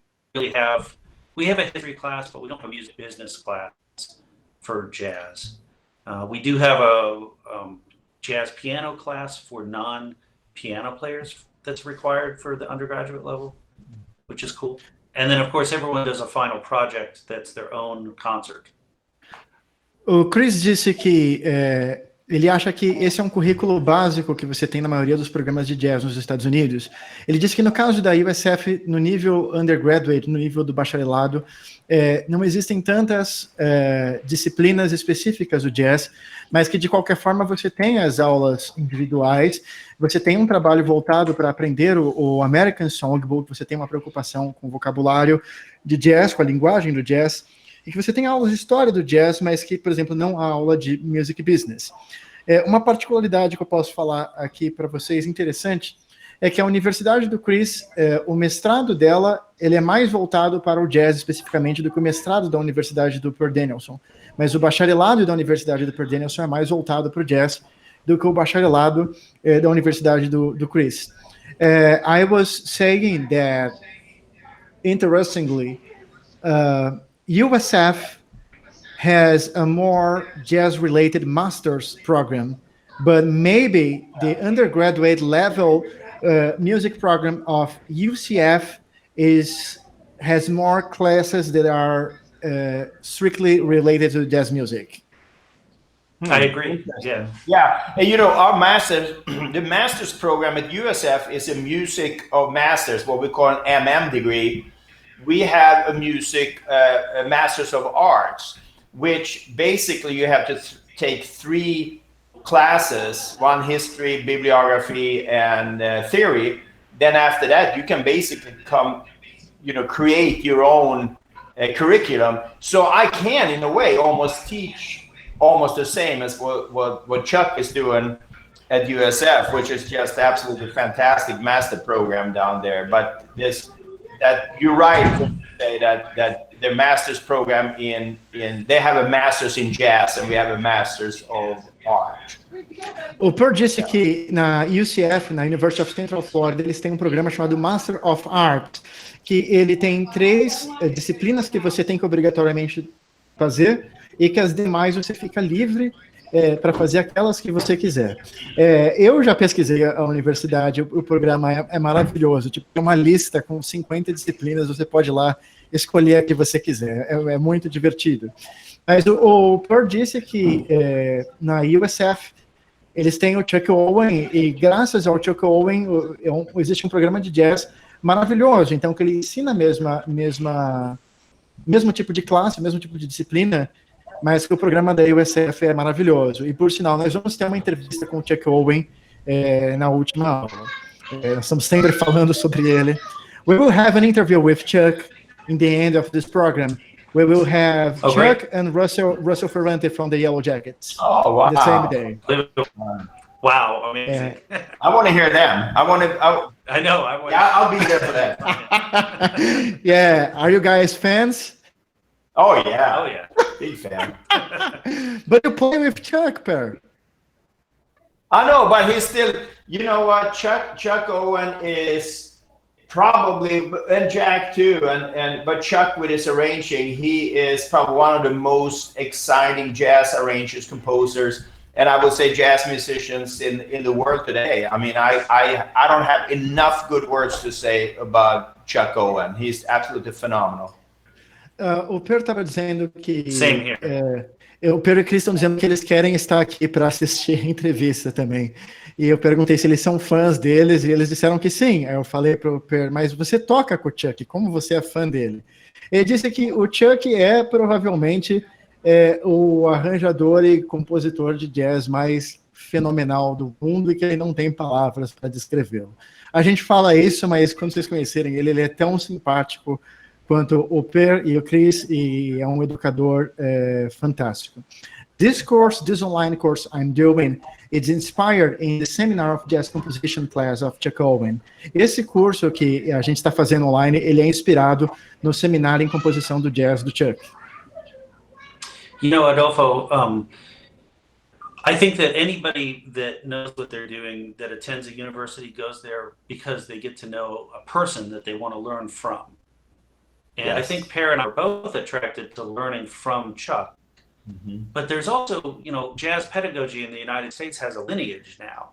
have a history class, but we don't have a music business class for jazz. We do have a jazz piano class for non-piano players that's required for the undergraduate level, which is cool. And then, of course, everyone does a final project that's their own concert. O Chris disse que ele acha que esse é um currículo básico que você tem na maioria dos programas de jazz nos Estados Unidos. Ele disse que no caso da USF, no nível undergraduate, no nível do bacharelado, não existem tantas disciplinas específicas do jazz, mas que de qualquer forma você tem as aulas individuais, você tem um trabalho voltado para aprender o American Songbook, você tem uma preocupação com o vocabulário de jazz, com a linguagem do jazz, e que você tem aulas de história do jazz, mas que, por exemplo, não há aula de music business. Uma particularidade que eu posso falar aqui para vocês, interessante, é que a Universidade do Chris, o mestrado dela, ele é mais voltado para o jazz especificamente do que o mestrado da Universidade do Per Danielsson. Mas o bacharelado da Universidade do Per Danielsson é mais voltado para o jazz do que o bacharelado da Universidade do Chris. I was saying that, interestingly, USF has a more jazz-related master's program, but maybe the undergraduate level music program of UCF has more classes that are strictly related to jazz music. I agree. Yeah. Yeah, and our the master's program at USF is a music of masters, what we call an MM degree. We have a master's of arts, which basically you have to take 3 classes, 1 history, bibliography, and theory. Then after that, you can basically create your own curriculum. So I can, in a way, almost teach almost the same as what Chuck is doing at USF, which is just absolutely fantastic master program down there. But you're right to say that the master's program they have a master's in jazz and we have a master's of art. O Per disse que na UCF, na University of Central Florida, eles têm um programa chamado Master of Art, que ele tem 3 disciplinas que você tem que obrigatoriamente fazer e que as demais você fica livre para fazer aquelas que você quiser. Eu já pesquisei a universidade, o programa é maravilhoso, tipo, é uma lista com 50 disciplinas, você pode ir lá escolher a que você quiser, é muito divertido. Mas o Per disse que na USF eles têm o Chuck Owen, e graças ao Chuck Owen existe um programa de jazz maravilhoso, então que ele ensina mesmo tipo de classe, mesmo tipo de disciplina, mas que o programa da USF é maravilhoso. E, por sinal, nós vamos ter uma entrevista com o Chuck Owen na última aula. Nós estamos sempre falando sobre ele. We will have an interview with Chuck in the end of this program. We will have Chuck and Russell Ferrante from the Yellow Jackets. Oh, wow. The same day. Wow, amazing. I want to hear them. I know. I'll be there for that. Yeah. Are you guys fans? Oh, yeah. Oh, yeah. Big fan. But you play with Chuck, Per. I know, but he's still, you know what, Chuck Owen is probably, and Jack too, but Chuck with his arranging, he is probably one of the most exciting jazz arrangers, composers, and I would say jazz musicians in the world today. I mean, I don't have enough good words to say about Chuck Owen. He's absolutely phenomenal. O Per estava dizendo que... Same here. O Per e o Chris estão dizendo que eles querem estar aqui para assistir a entrevista também. E eu perguntei se eles são fãs deles, e eles disseram que sim. Aí eu falei para o Per, mas você toca com o Chuck, como você é fã dele? Ele disse que o Chuck é provavelmente o arranjador e compositor de jazz mais fenomenal do mundo e que ele não tem palavras para descrevê-lo. A gente fala isso, mas quando vocês conhecerem ele é tão simpático quanto o Per e o Chris, e é um educador fantástico. This online course I'm doing, it's inspired in the Seminar of Jazz Composition class of Chuck Owen. Esse curso que a gente está fazendo online, ele é inspirado no seminário em composição do jazz do Chuck. You know, Adolfo, I think that anybody that knows what they're doing, that attends a university, goes there because they get to know a person that they want to learn from. And yes. I think Per and I are both attracted to learning from Chuck. Mm-hmm. But there's also, you know, jazz pedagogy in the United States has a lineage now.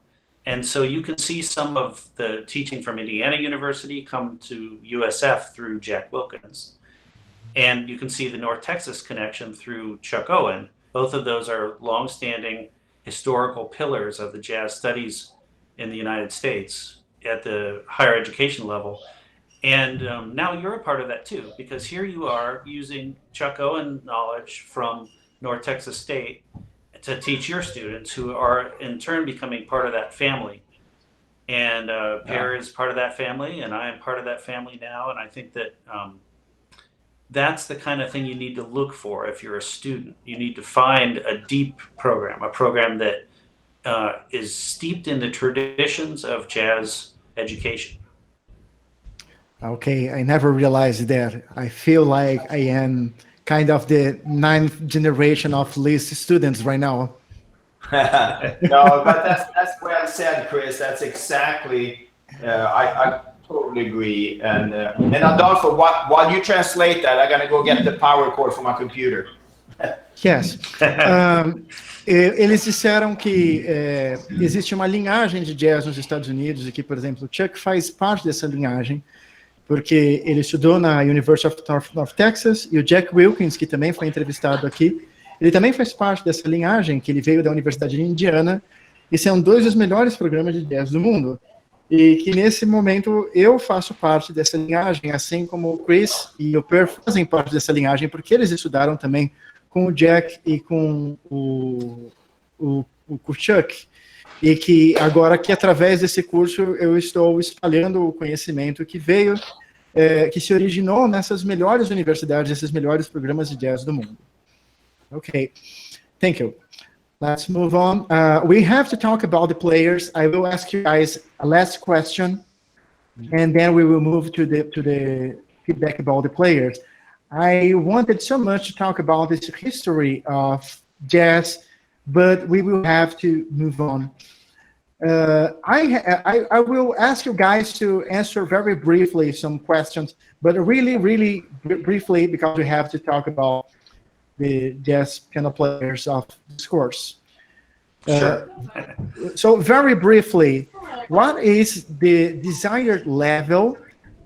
And so you can see some of the teaching from Indiana University come to USF through Jack Wilkins. And you can see the North Texas connection through Chuck Owen. Both of those are longstanding historical pillars of the jazz studies in the United States at the higher education level. And now you're a part of that too, because here you are using Chuck Owen knowledge from North Texas State to teach your students, who are in turn becoming part of that family. And Per is part of that family, and I am part of that family now. And I think that that's the kind of thing you need to look for if you're a student. You need to find a deep program, a program that is steeped in the traditions of jazz education. Okay, I never realized that. I feel like I am kind of the 9th generation of Lee's students right now. No, but that's well said, Chris. That's exactly. I totally agree. And Adolfo, while you translate that, I'm gonna go get the power cord for my computer. Yes. Eles disseram que existe uma linhagem de jazz nos Estados Unidos e que, por exemplo, o Chuck faz parte dessa linhagem, porque ele estudou na University of North Texas, e o Jack Wilkins, que também foi entrevistado aqui, ele também faz parte dessa linhagem, que ele veio da Universidade de Indiana, e são 2 dos melhores programas de jazz do mundo. E que nesse momento eu faço parte dessa linhagem, assim como o Chris e o Per fazem parte dessa linhagem, porque eles estudaram também com o Jack e com o Chuck, e que agora que através desse curso eu estou espalhando o conhecimento que veio, que se originou nessas melhores universidades, esses melhores programas de jazz do mundo. Okay, thank you. Let's move on. We have to talk about the players. I will ask you guys a last question, and then we will move to the feedback about the players. I wanted so much to talk about this history of jazz, but we will have to move on. I will ask you guys to answer very briefly some questions, but really, really briefly, because we have to talk about the jazz piano players of this course. Sure. So very briefly, what is the desired level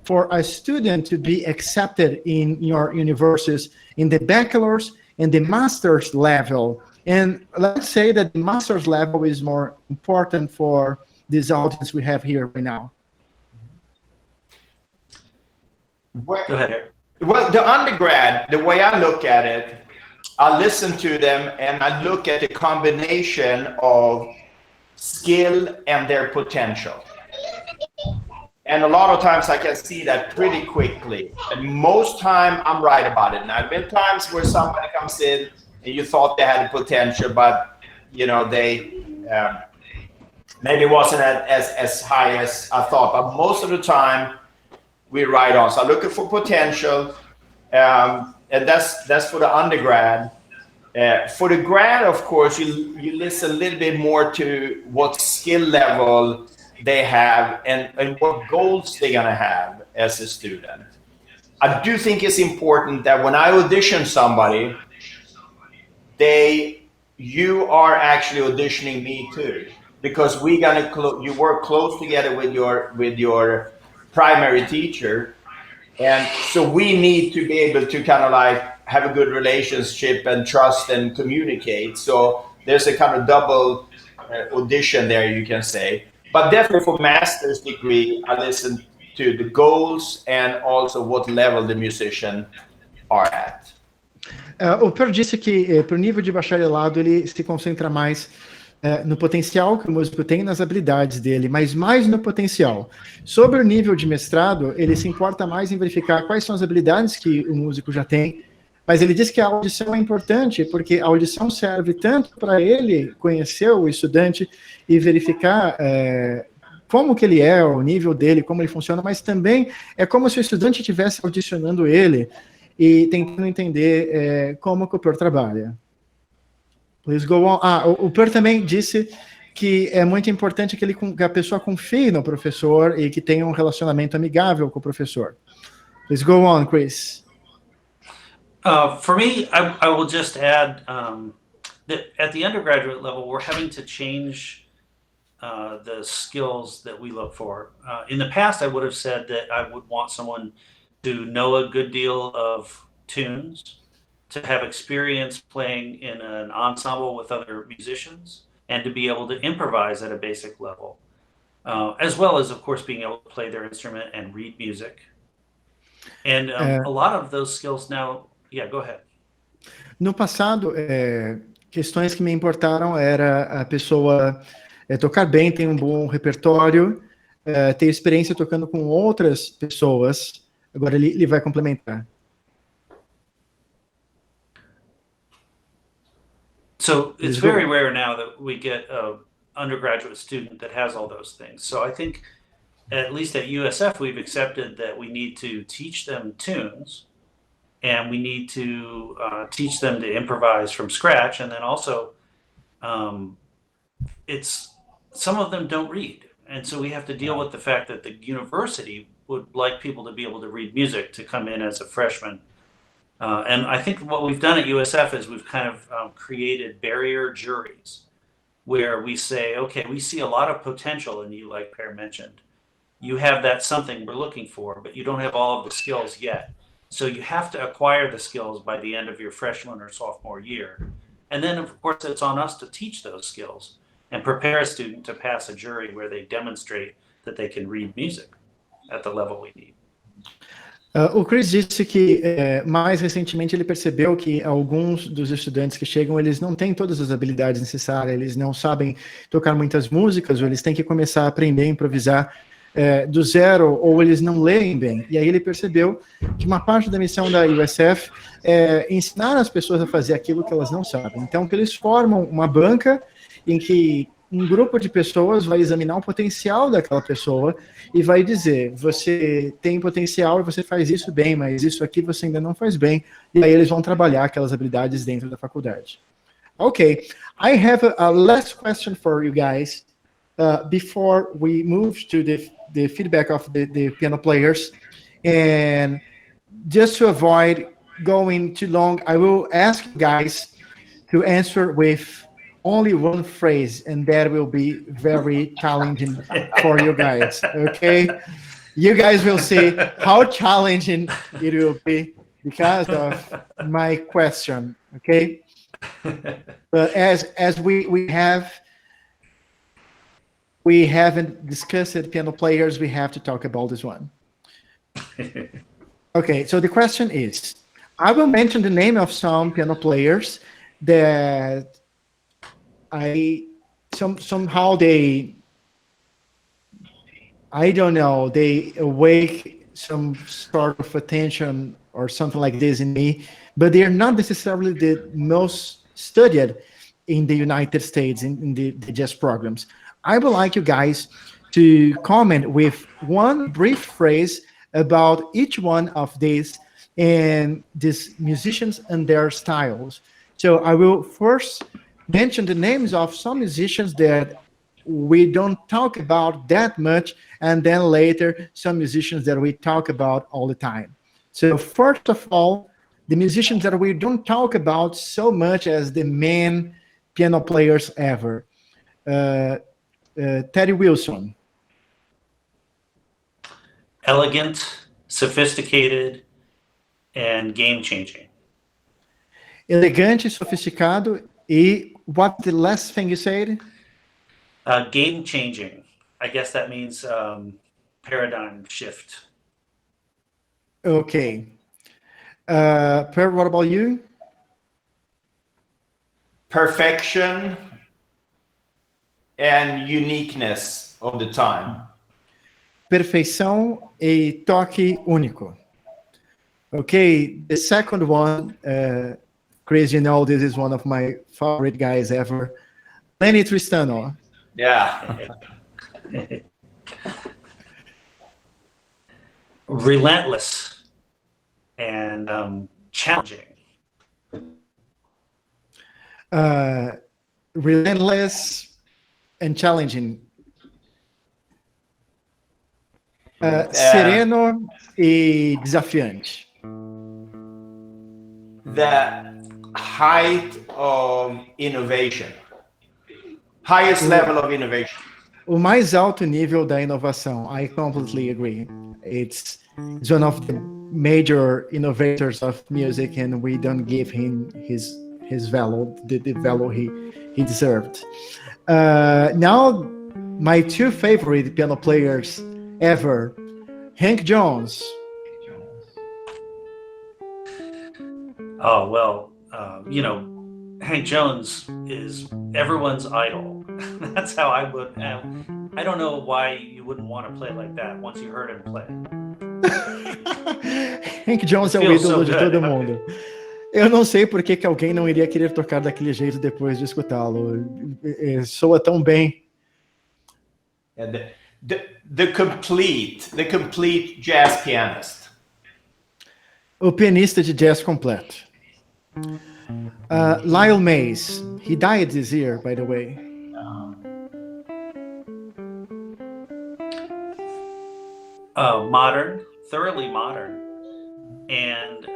for a student to be accepted in your universities in the bachelor's and the master's level? And let's say that the master's level is more important for this audience we have here right now. Go ahead. Well, the undergrad, the way I look at it, I listen to them and I look at the combination of skill and their potential. And a lot of times I can see that pretty quickly. And most time I'm right about it. Now, there have been times where somebody comes in and you thought they had the potential, but you know, they maybe wasn't as high as I thought. But most of the time we're right on. So I'm looking for potential. And that's for the undergrad. For the grad, of course, you listen a little bit more to what skill level they have and what goals they're gonna have as a student. I do think it's important that when I audition somebody, you are actually auditioning me too, because we're gonna you work close together with your primary teacher. And so we need to be able to kind of like have a good relationship and trust and communicate. So there's a kind of double audition there, you can say. But definitely for master's degree, I listen to the goals and also what level the musician are at. O Per disse que para o nível de bacharelado ele se concentra mais no potencial que o músico tem, nas habilidades dele, mas mais no potencial. Sobre o nível de mestrado, ele se importa mais em verificar quais são as habilidades que o músico já tem, mas ele diz que a audição é importante, porque a audição serve tanto para ele conhecer o estudante e verificar como que ele é, o nível dele, como ele funciona, mas também é como se o estudante estivesse audicionando ele e tentando entender como que o Per trabalha. Please go on. O Per também disse que é muito importante que a pessoa confie no professor e que tenha um relacionamento amigável com o professor. Please go on, Chris. For me, I will just add that at the undergraduate level, we're having to change the skills that we look for. In the past, I would have said that I would want someone to know a good deal of tunes, to have experience playing in an ensemble with other musicians, and to be able to improvise at a basic level, as well as, of course, being able to play their instrument and read music. And a lot of those skills now, yeah, go ahead. No passado, questões que me importaram era a pessoa tocar bem, ter um bom repertório, ter experiência tocando com outras pessoas. Agora ele vai complementar. So it's very rare now that we get an undergraduate student that has all those things. So I think, at least at USF, we've accepted that we need to teach them tunes, and we need to teach them to improvise from scratch. And then also, some of them don't read. And so we have to deal with the fact that the university would like people to be able to read music to come in as a freshman. And I think what we've done at USF is we've kind of created barrier juries where we say, okay, we see a lot of potential in you, like Per mentioned. You have that something we're looking for, but you don't have all of the skills yet. So you have to acquire the skills by the end of your freshman or sophomore year. And then, of course, it's on us to teach those skills and prepare a student to pass a jury where they demonstrate that they can read music at the level we need. O Chris disse que mais recentemente ele percebeu que alguns dos estudantes que chegam, eles não têm todas as habilidades necessárias, eles não sabem tocar muitas músicas, ou eles têm que começar a aprender a improvisar do zero, ou eles não leem bem. E aí ele percebeu que uma parte da missão da USF é ensinar as pessoas a fazer aquilo que elas não sabem. Então, que eles formam uma banca em que um grupo de pessoas vai examinar o potencial daquela pessoa e vai dizer, você tem potencial e você faz isso bem, mas isso aqui você ainda não faz bem. E aí eles vão trabalhar aquelas habilidades dentro da faculdade. Okay, I have a last question for you guys before we move to the feedback of the piano players. And just to avoid going too long, I will ask you guys to answer with only one phrase, and that will be very challenging for you guys, okay? You guys will see how challenging it will be because of my question, okay? But as we haven't discussed piano players, we have to talk about this one. Okay, so the question is, I will mention the name of some piano players that somehow they, I don't know, they awake some sort of attention or something like this in me, but they are not necessarily the most studied in the United States in the jazz programs. I would like you guys to comment with one brief phrase about each one of these and these musicians and their styles. So I will first mention the names of some musicians that we don't talk about that much, and then later some musicians that we talk about all the time. So first of all, the musicians that we don't talk about so much as the main piano players ever. Teddy Wilson. Elegant, sophisticated, and game-changing. Elegante, sofisticado, e what's the last thing you said? Game-changing. I guess that means paradigm shift. Okay. Per, what about you? Perfection and uniqueness of the time. Perfeição e toque único. Okay, the second one, Chris, you know this is one of my favorite guys ever. Lenny Tristano. Yeah. Relentless and challenging. Relentless and challenging. Sereno e desafiante. The height of innovation. Highest level of innovation. O mais alto nível da inovação. I completely agree. It's one of the major innovators of music, and we don't give him his value, the value he deserved. Now, my two favorite piano players ever, Hank Jones. Oh, well, Hank Jones is everyone's idol. That's how I would. I don't know why you wouldn't want to play like that once you heard him play. Hank Jones é o ídolo de todo mundo. Eu não sei por que alguém não iria querer tocar daquele jeito depois de escutá-lo. Soa tão bem. The complete jazz pianist. O pianista de jazz completo. Lyle Mays. He died this year, by the way. Modern, thoroughly modern, and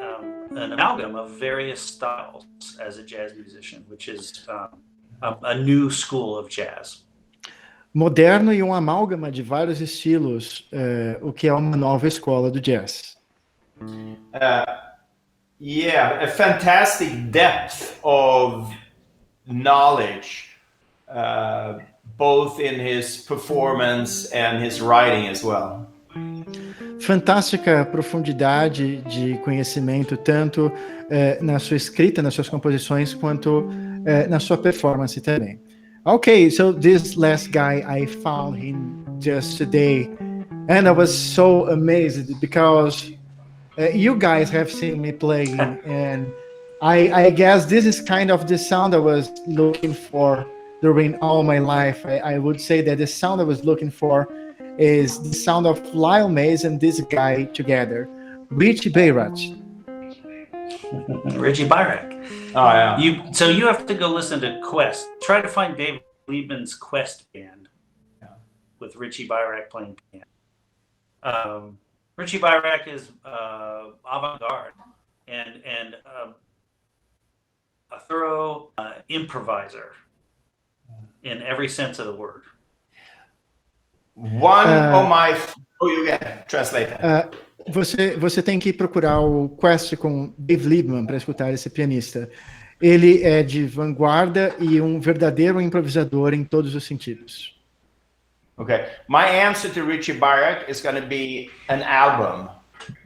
an amalgam of various styles as a jazz musician, which is a new school of jazz. Moderno e amálgama de vários estilos, o que é uma nova escola do jazz. A fantastic depth of knowledge, both in his performance and his writing as well. Fantástica profundidade de conhecimento, tanto na sua escrita, nas suas composições, quanto na sua performance também. Okay, so this last guy, I found him just today, and I was so amazed because you guys have seen me playing, and I guess this is kind of the sound I was looking for during all my life. I would say that the sound I was looking for is the sound of Lyle Mays and this guy together, Richie Bayrat. Richie Bayrat. Oh yeah. So you have to go listen to Quest. Try to find Dave Liebman's Quest band with Richie Bayrat playing piano. Richie Bayrat is avant-garde and a thorough improviser in every sense of the word. One of my... you can translate that. Você tem que procurar o Quest com Dave Liebman para escutar esse pianista. Ele é de vanguarda e um verdadeiro improvisador em todos os sentidos. Okay, my answer to Richie Bayrat is going to be an album.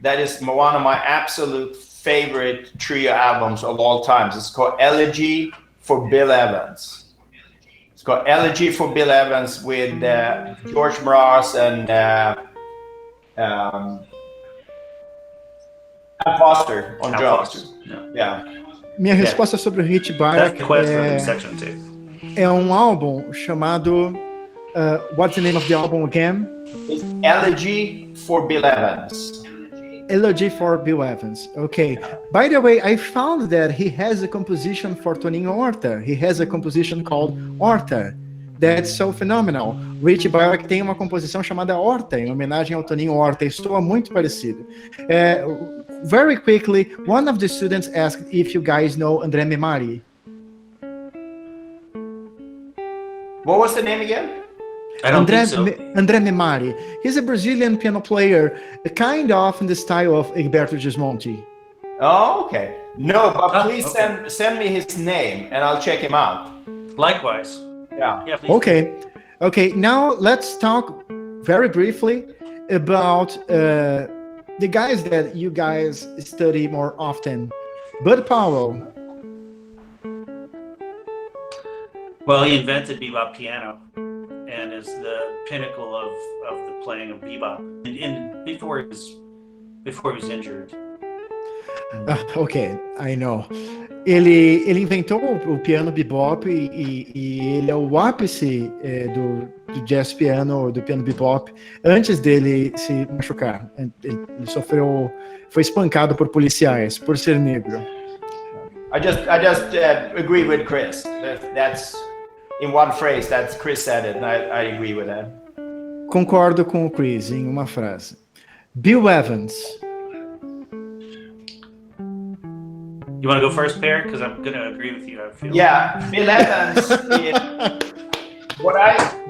That is one of my absolute favorite trio albums of all times. It's called Elegy for Bill Evans. It's called Elegy for Bill Evans with George Mraz and Al Foster on drums. Yeah. Minha resposta sobre o Richie Bayrat é um álbum chamado what's the name of the album again? It's Elegy for Bill Evans. Elegy for Bill Evans. Okay. By the way, I found that he has a composition for Toninho Horta. He has a composition called Horta. That's so phenomenal. Richie Bayrat tem uma composição chamada Horta, em homenagem ao Toninho Horta. Soa muito parecido. Very quickly, one of the students asked if you guys know André Memari. What was the name again? I don't think so. André Memari. He's a Brazilian piano player, kind of in the style of Egberto Gismonti. Oh, okay. No, but please send me his name and I'll check him out. Likewise. Yeah. Okay. Now let's talk very briefly about the guys that you guys study more often. Bud Powell. Well, he invented bebop piano and is the pinnacle of the playing of bebop. And before he was injured. Ok, I know. Ele inventou o piano bebop e ele é o ápice do jazz piano, do piano bebop, antes dele se machucar. Ele foi espancado por policiais por ser negro. I just agree with Chris. That's in one phrase. That's Chris said it, and I agree with that. Concordo com o Chris em uma frase. Bill Evans. You want to go first, Per? Because I'm going to agree with you. I feel. Yeah, Bill Evans.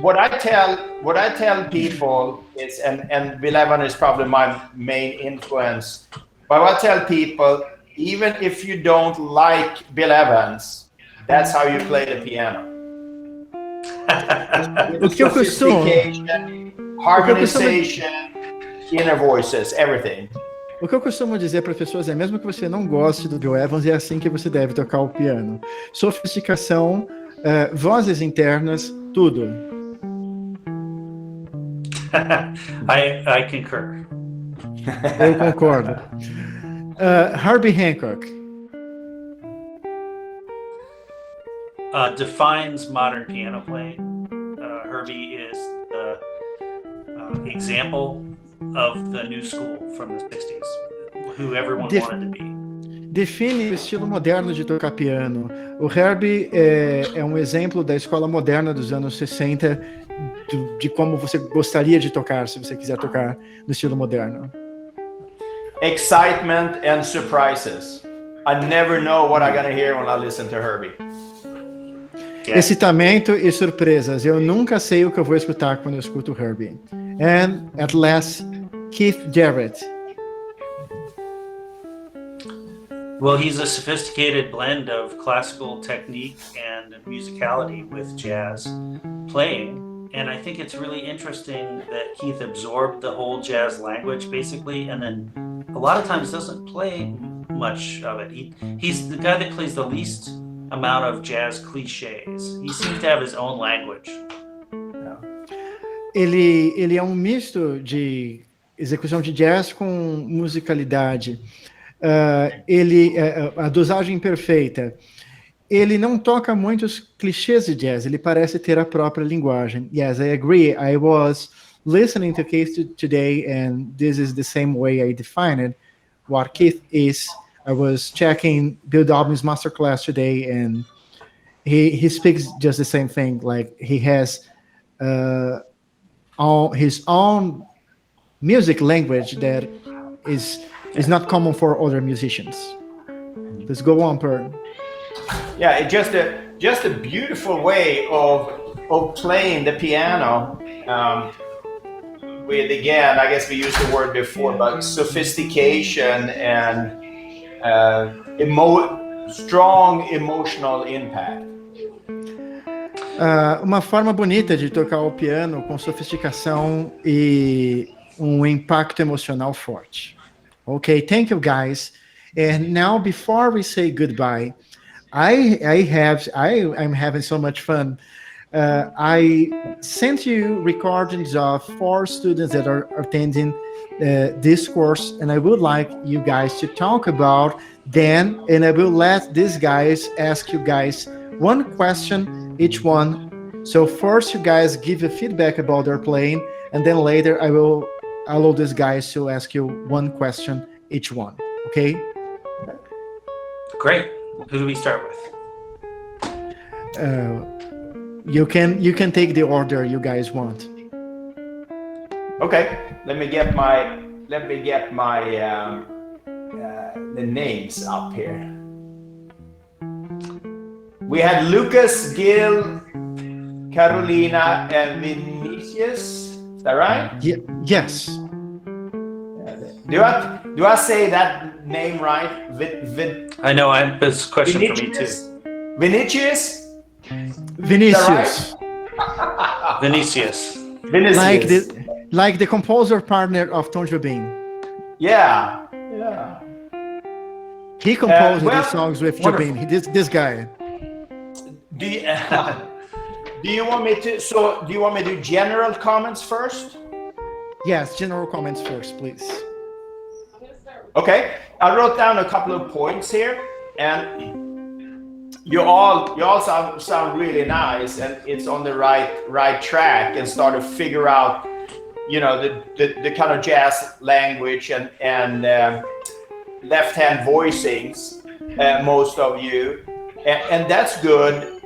what I tell people is, and Bill Evans is probably my main influence, but what I tell people, even if you don't like Bill Evans, that's how you play the piano. Sophistication, harmonization, inner voices, everything. O que eu costumo dizer para pessoas é, mesmo que você não goste do Bill Evans, é assim que você deve tocar o piano. Sofisticação, vozes internas, tudo. I concur. Eu concordo. Herbie Hancock. Defines modern piano playing. Herbie is the example of the new school from the 60s, who everyone wanted to be. Define o estilo moderno de tocar piano. O Herbie é um exemplo da escola moderna dos anos 60, de como você gostaria de tocar, se você quiser tocar no estilo moderno. Excitement and surprises. I never know what I'm gonna hear when I listen to Herbie. Yeah. Excitamento e surpresas. Eu nunca sei o que eu vou escutar quando eu escuto Herbie. And at last, Keith Jarrett. Well, he's a sophisticated blend of classical technique and musicality with jazz playing. And I think it's really interesting that Keith absorbed the whole jazz language, basically, and then a lot of times doesn't play much of it. He's the guy that plays the least amount of jazz cliches. He seems to have his own language. Ele é um misto de execução de jazz com musicalidade. A dosagem perfeita. Ele não toca muitos clichês de jazz, ele parece ter a própria linguagem. Yes, I agree. I was listening to Keith today, and this is the same way I define it. What Keith is. I was checking Bill Dobbin's masterclass today, and he speaks just the same thing. Like he has his own music language that is not common for other musicians. Let's go on, Per. Yeah, it's just a beautiful way of playing the piano. With, again, I guess we used the word before, but sophistication and strong emotional impact. Uma forma bonita de tocar o piano com sofisticação e impacto emocional forte. Okay, thank you guys. And now before we say goodbye, I'm having so much fun. I sent you recordings of 4 students that are attending this course, and I would like you guys to talk about them, and I will let these guys ask you guys one question each one. So first you guys give a feedback about their playing, and then later I will allow these guys to ask you one question each one. Okay? Great. Who do we start with? You can take the order you guys want. Okay, let me get my the names up here. We had Lucas, Gil, Carolina, and Vinicius. Is that right? Yes. Do I say that name right? I know. It's a question for me too. Vinicius. Vinicius. Right? Vinicius. Like the composer partner of Tom Jobim. Yeah. He composed the songs with Jobim. This guy. Do you want me to do general comments first? Yes, general comments first, please. Okay, I wrote down a couple of points here, and you all sound really nice, and it's on the right track, and start to figure out, the kind of jazz language and left-hand voicings, most of you, and that's good.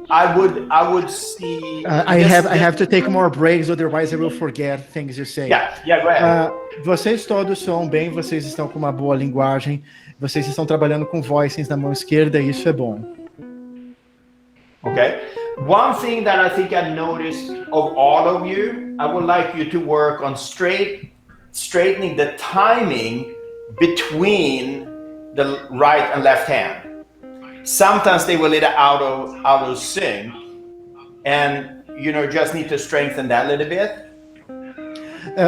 I would see. I have to take more breaks, otherwise I will forget things you say. Yeah, go ahead. Vocês todos soam bem, vocês estão com uma boa linguagem, vocês estão trabalhando com voicings na mão esquerda e isso é bom. Okay. One thing that I think I noticed of all of you, I would like you to work on straightening the timing between the right and left hand. Sometimes they will let it out of sync, and just need to strengthen that a little bit.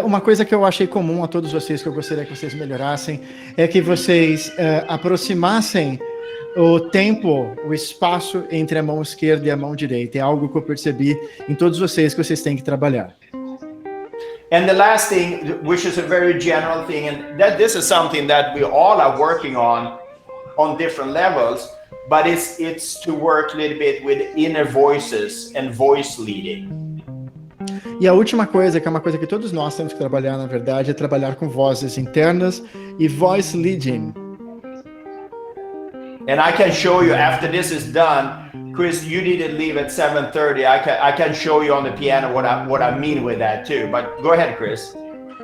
Uma coisa que eu achei comum a todos vocês, que eu gostaria que vocês melhorassem, é que vocês aproximassem o tempo, o espaço entre a mão esquerda e a mão direita. É algo que eu percebi em todos vocês que vocês têm que trabalhar. And the last thing, which is a very general thing, and that this is something that we all are working on different levels, but it's to work a little bit with inner voices and voice leading. E a última coisa, que é uma coisa que todos nós temos que trabalhar, na verdade, é trabalhar com vozes internas e voice leading. And I can show you after this is done, Chris, you need to leave at 7:30. I can show you on the piano what I mean with that too. But go ahead, Chris.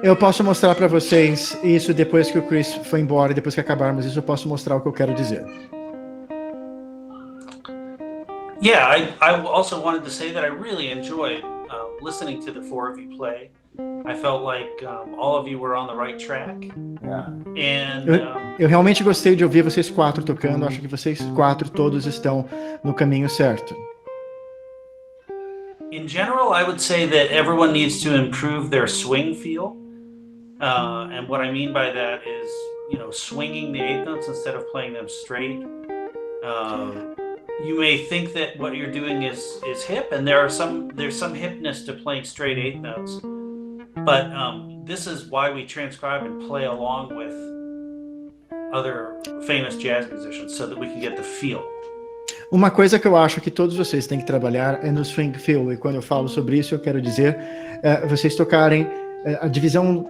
Eu posso mostrar para vocês isso depois que o Chris foi embora, depois que acabarmos isso, eu posso mostrar o que eu quero dizer. Yeah, I also wanted to say that I really enjoyed listening to the four of you play. I felt like all of you were on the right track. Yeah. And eu realmente gostei de ouvir vocês quatro tocando. Acho que vocês quatro todos estão no caminho certo. In general, I would say that everyone needs to improve their swing feel. And what I mean by that is, swinging the eighth notes instead of playing them straight. You may think that what you're doing is hip, and there's some hipness to playing straight eighth notes. But this is why we transcribe and play along with other famous jazz musicians, so that we can get the feel. Uma coisa que eu acho que todos vocês têm que trabalhar é no swing feel. E quando eu falo sobre isso, eu quero dizer vocês tocarem a divisão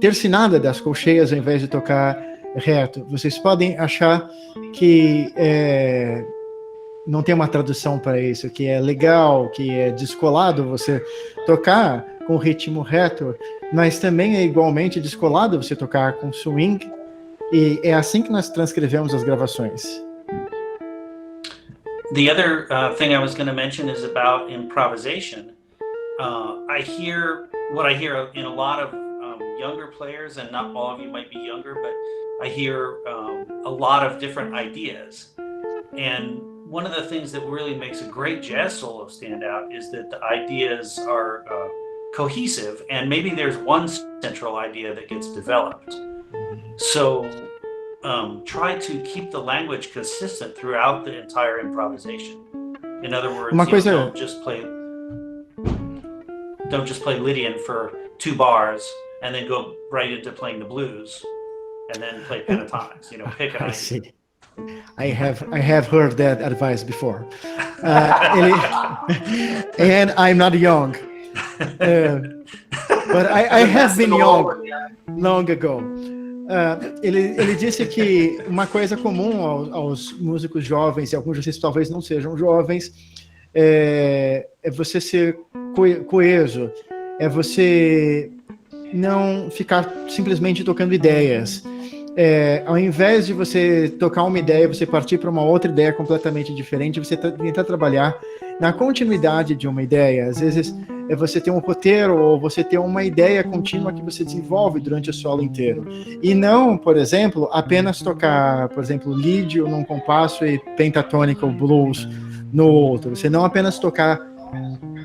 tercinada das colcheias ao invés de tocar reto. Vocês podem achar que não tem uma tradução para isso, que é legal, que é descolado você tocar com ritmo reto, mas também é igualmente descolado você tocar com swing, e é assim que nós transcrevemos as gravações. The other thing I was going to mention is about improvisation. I hear in a lot of younger players, and not all of you might be younger, but I hear a lot of different ideas. And one of the things that really makes a great jazz solo stand out is that the ideas are cohesive, and maybe there's one central idea that gets developed. So try to keep the language consistent throughout the entire improvisation. In other words, don't just play Lydian for 2 bars and then go right into playing the blues and then play pentatonics. Pick an idea. I see. I have heard that advice before. And I'm not young. But I have been young long ago. Ele disse que uma coisa comum aos músicos jovens, e alguns de vocês talvez não sejam jovens, é você ser coeso, é você não ficar simplesmente tocando ideias. Ao invés de você tocar uma ideia, você partir para uma outra ideia completamente diferente, você tentar trabalhar na continuidade de uma ideia. Às vezes é você ter um roteiro ou você ter uma ideia contínua que você desenvolve durante o solo inteiro. E não, por exemplo, apenas tocar, por exemplo, lídio num compasso e pentatônica ou blues no outro. Você não apenas tocar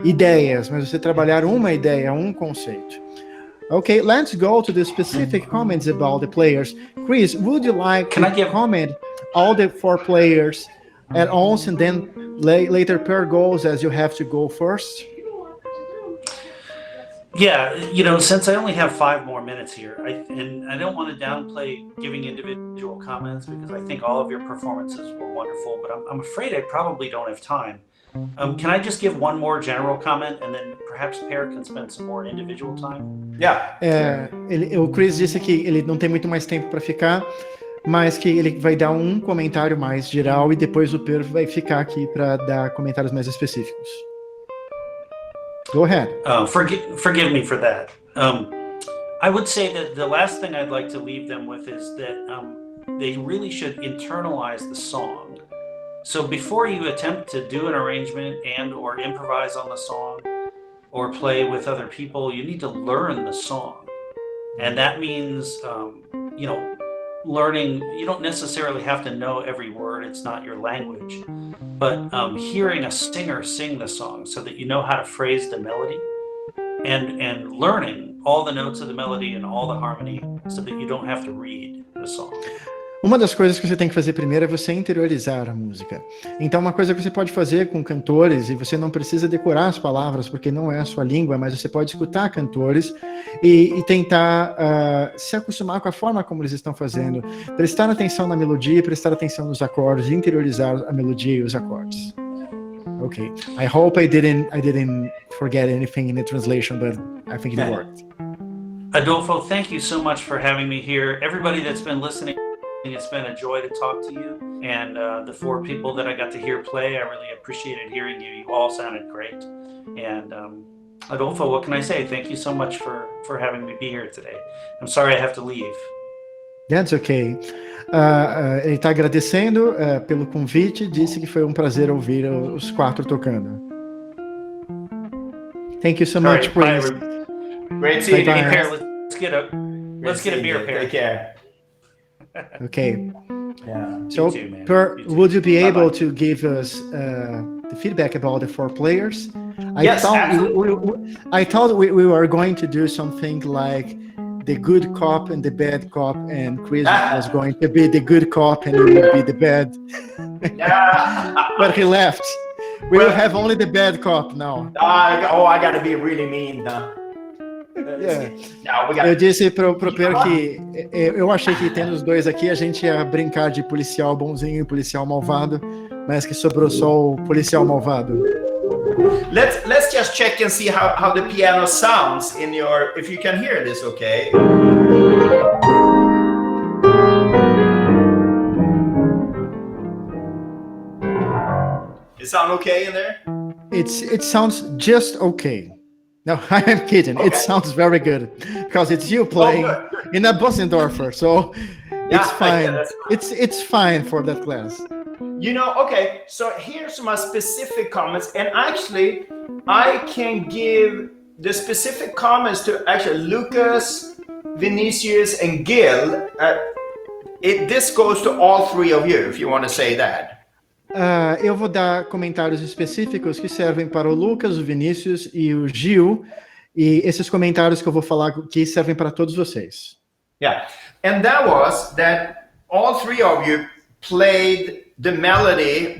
ideias, mas você trabalhar uma ideia, um conceito. Okay, let's go to the specific comments about the players. Chris, would you like to comment all the 4 players at once, and then later Per goes, as you have to go first? Yeah, since I only have 5 more minutes here, and I don't want to downplay giving individual comments, because I think all of your performances were wonderful, but I'm afraid I probably don't have time. Can I just give one more general comment, and then perhaps Per can spend some more individual time? Yeah. O Chris disse que ele não tem muito mais tempo para ficar, mas que ele vai dar um comentário mais geral e depois o Per vai ficar aqui para dar comentários mais específicos. Go ahead. Forgive me for that. I would say that the last thing I'd like to leave them with is that they really should internalize the song. So before you attempt to do an arrangement and or improvise on the song or play with other people, you need to learn the song. And that means, learning. You don't necessarily have to know every word. It's not your language. But hearing a singer sing the song so that you know how to phrase the melody, and learning all the notes of the melody and all the harmony so that you don't have to read the song. Uma das coisas que você tem que fazer primeiro é você interiorizar a música. Então, uma coisa que você pode fazer com cantores, e você não precisa decorar as palavras, porque não é a sua língua, mas você pode escutar cantores e tentar se acostumar com a forma como eles estão fazendo, prestar atenção na melodia, prestar atenção nos acordes, interiorizar a melodia e os acordes. Okay, I hope I didn't forget anything in the translation, but I think it worked. Adolfo, thank you so much for having me here. Everybody that's been listening, it's been a joy to talk to you, and the 4 people that I got to hear play, I really appreciated hearing you. You all sounded great. And Adolfo, what can I say? Thank you so much for having me be here today. I'm sorry I have to leave. That's okay. Ele está agradecendo pelo convite, disse que foi um prazer ouvir os 4 tocando. Thank you so much, Chris. Great seeing you. Per, let's get a beer, Per. Take care. Okay. Yeah. So, too, man. Per, You too. would you be able Bye-bye. to give us the feedback about the 4 players? Yes, I thought we were going to do something like the good cop and the bad cop, and Chris was going to be the good cop and he would be the bad. But he left. We will have only the bad cop now. I got to be really mean now. Yeah. No, Eu disse pro Per que eu achei que tendo os 2 aqui a gente ia brincar de policial bonzinho e policial malvado, mas que sobrou só o policial malvado. Let's just check and see how the piano sounds in your, if you can hear this, okay? It sound okay in there? It sounds just okay. No, I am kidding. Okay. It sounds very good because it's you playing in a Bossendorfer, so it's fine. Yeah, it's fine for that class. Okay, so here's my specific comments, and actually I can give the specific comments to actually Lucas, Vinicius, and Gil. This goes to all 3 of you, if you want to say that. Eu vou dar comentários específicos que servem para o Lucas, o Vinícius e o Gil, e esses comentários que eu vou falar aqui servem para todos vocês. Yeah, and that was that all 3 of you played the melody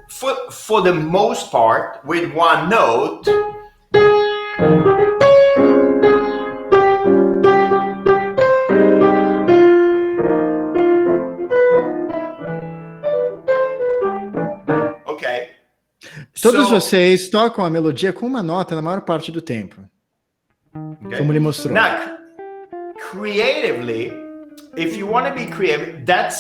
for the most part with 1 note. Todos vocês tocam a melodia com uma nota na maior parte do tempo. Okay. Como ele mostrou. Now, creatively, if you want to be creative, that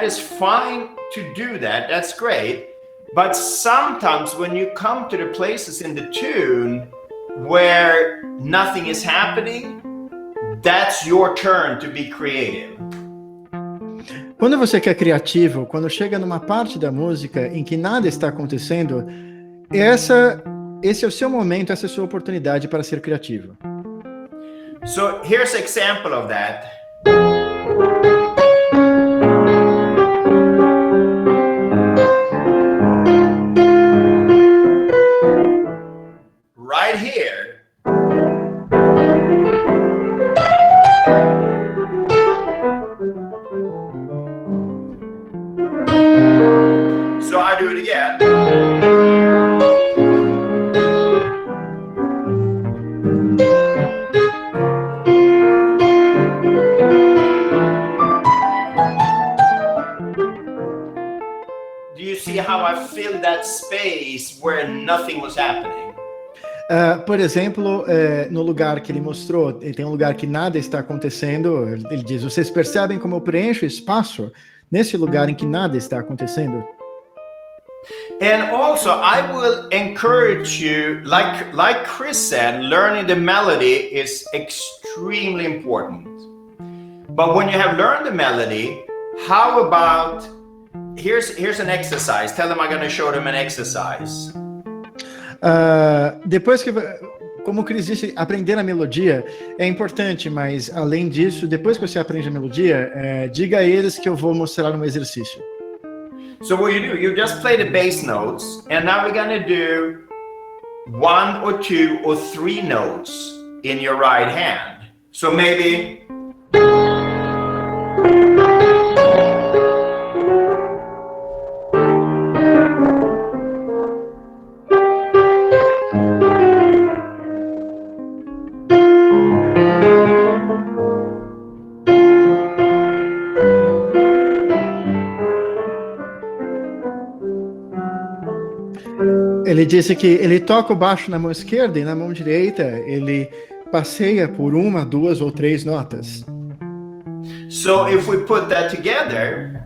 is fine to do that. That's great. But sometimes when you come to the places in the tune where nothing is happening, that's your turn to be creative. Quando você quer criativo, quando chega numa parte da música em que nada está acontecendo, esse é o seu momento, essa é a sua oportunidade para ser criativo. So here's an example of that. Right here. So I do it again. Do you see how I filled that space where nothing was happening? Por exemplo, no lugar que ele mostrou, ele tem um lugar que nada está acontecendo, ele diz, vocês percebem como eu preencho espaço nesse lugar em que nada está acontecendo? And also, I will encourage you, like Chris said, learning the melody is extremely important. But when you have learned the melody, how about here's an exercise. Tell them I'm going to show them an exercise. Depois que, como o Chris disse, aprender a melodia é importante, mas além disso, depois que você aprende a melodia, diga a eles que eu vou mostrar um exercício. So what you do, you just play the bass notes, and now we're going to do 1 or 2 or 3 notes in your right hand. So maybe Ele disse que ele toca o baixo na mão esquerda e na mão direita ele passeia por 1, 2 ou 3 notas. So if we put that together,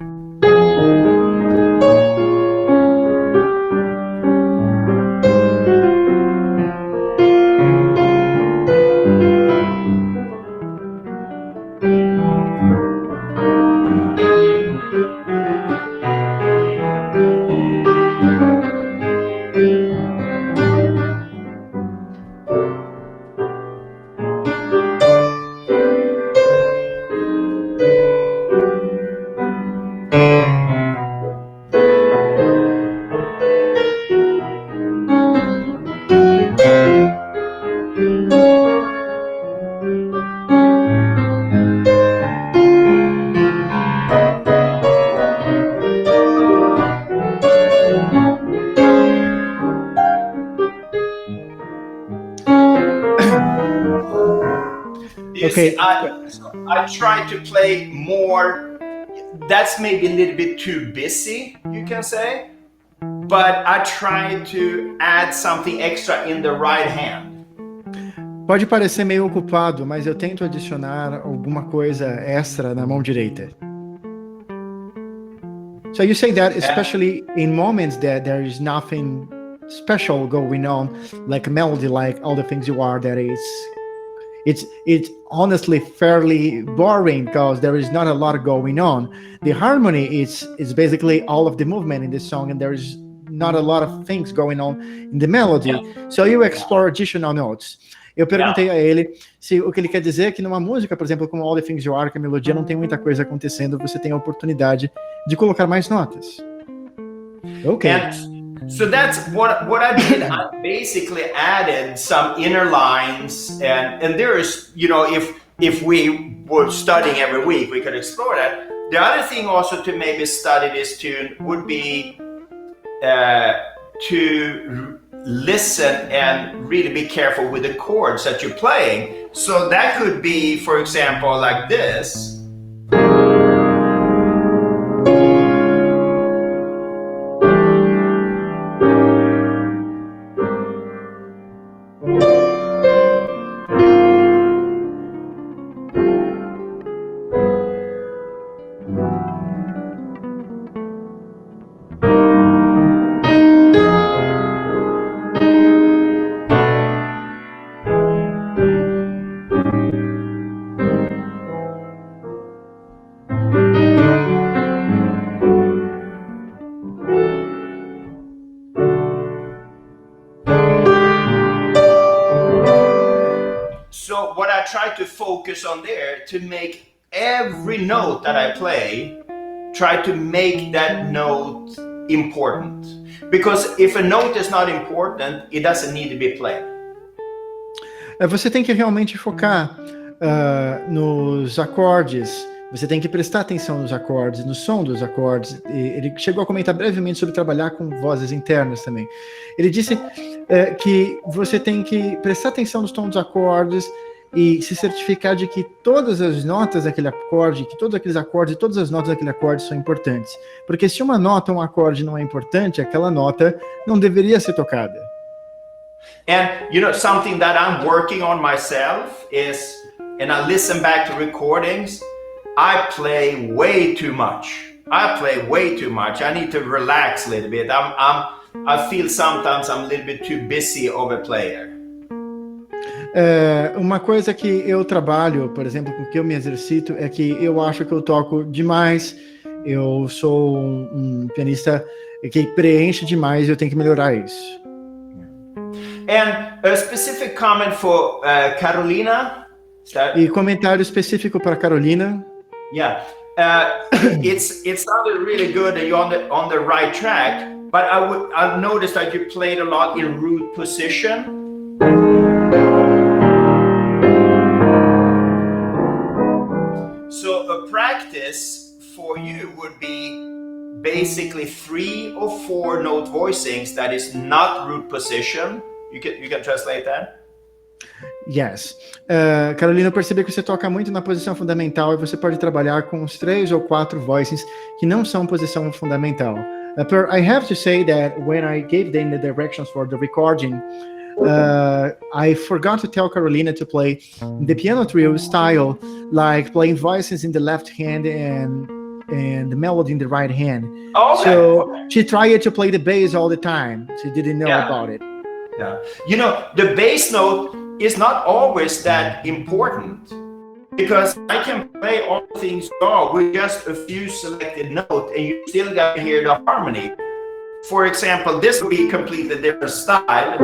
Okay. I try to play more. That's maybe a little bit too busy, you can say. But I try to add something extra in the right hand. Pode parecer meio ocupado, mas eu tento adicionar alguma coisa extra na mão direita. So you say that especially in moments that there is nothing special going on, like a melody, like All the Things You Are, that it's honestly fairly boring because there is not a lot going on. The harmony is basically all of the movement in the song, and there is not a lot of things going on in the melody. Yeah. So you explore additional notes. Eu perguntei a ele se o que ele quer dizer é que numa música, por exemplo, como All the Things You Are, que a melodia não tem muita coisa acontecendo, você tem a oportunidade de colocar mais notas. Okay. So that's what I did. I basically added some inner lines, and there is, if we were studying every week, we could explore that. The other thing also to maybe study this tune would be to listen and really be careful with the chords that you're playing. So that could be, for example, like this. So what I try to focus on there, to make every note that I play, try to make that note important. Because if a note is not important, it doesn't need to be played. Você tem que realmente focar nos acordes, você tem que prestar atenção nos acordes, no som dos acordes. Ele chegou a comentar brevemente sobre trabalhar com vozes internas também. Ele disse que você tem que prestar atenção nos tons dos acordes e se certificar de que todas as notas daquele acorde, que todos aqueles acordes e todas as notas daquele acorde são importantes. Porque se uma nota, um acorde não é importante, aquela nota não deveria ser tocada. And something that I'm working on myself is, and I listen back to recordings, I play way too much. I need to relax a little bit. I feel sometimes I'm a little bit too busy of a player. Uma coisa que eu trabalho, por exemplo, com que eu me exercito, é que eu acho que eu toco demais Eu sou um pianista que preenche demais e eu tenho que melhorar isso. And a specific comment for Carolina. E comentário específico para Carolina. Yeah, it sounded really good and you're on the right track, but I've noticed that you played a lot in root position. So a practice for you would be basically 3 or 4 note voicings that is not root position. You can translate that? Yes. Carolina, eu percebi que você toca muito na posição fundamental e você pode trabalhar com os 3 ou 4 voicings que não são posição fundamental. Per, I have to say that when I gave them the directions for the recording, I forgot to tell Carolina to play the piano trio style, like playing voices in the left hand and the melody in the right hand. Okay. So she tried to play the bass all the time. She didn't know about it. Yeah. You know, the bass note is not always that important because I can play all things raw with just a few selected notes and you still got to hear the harmony. For example, this would be a completely different style.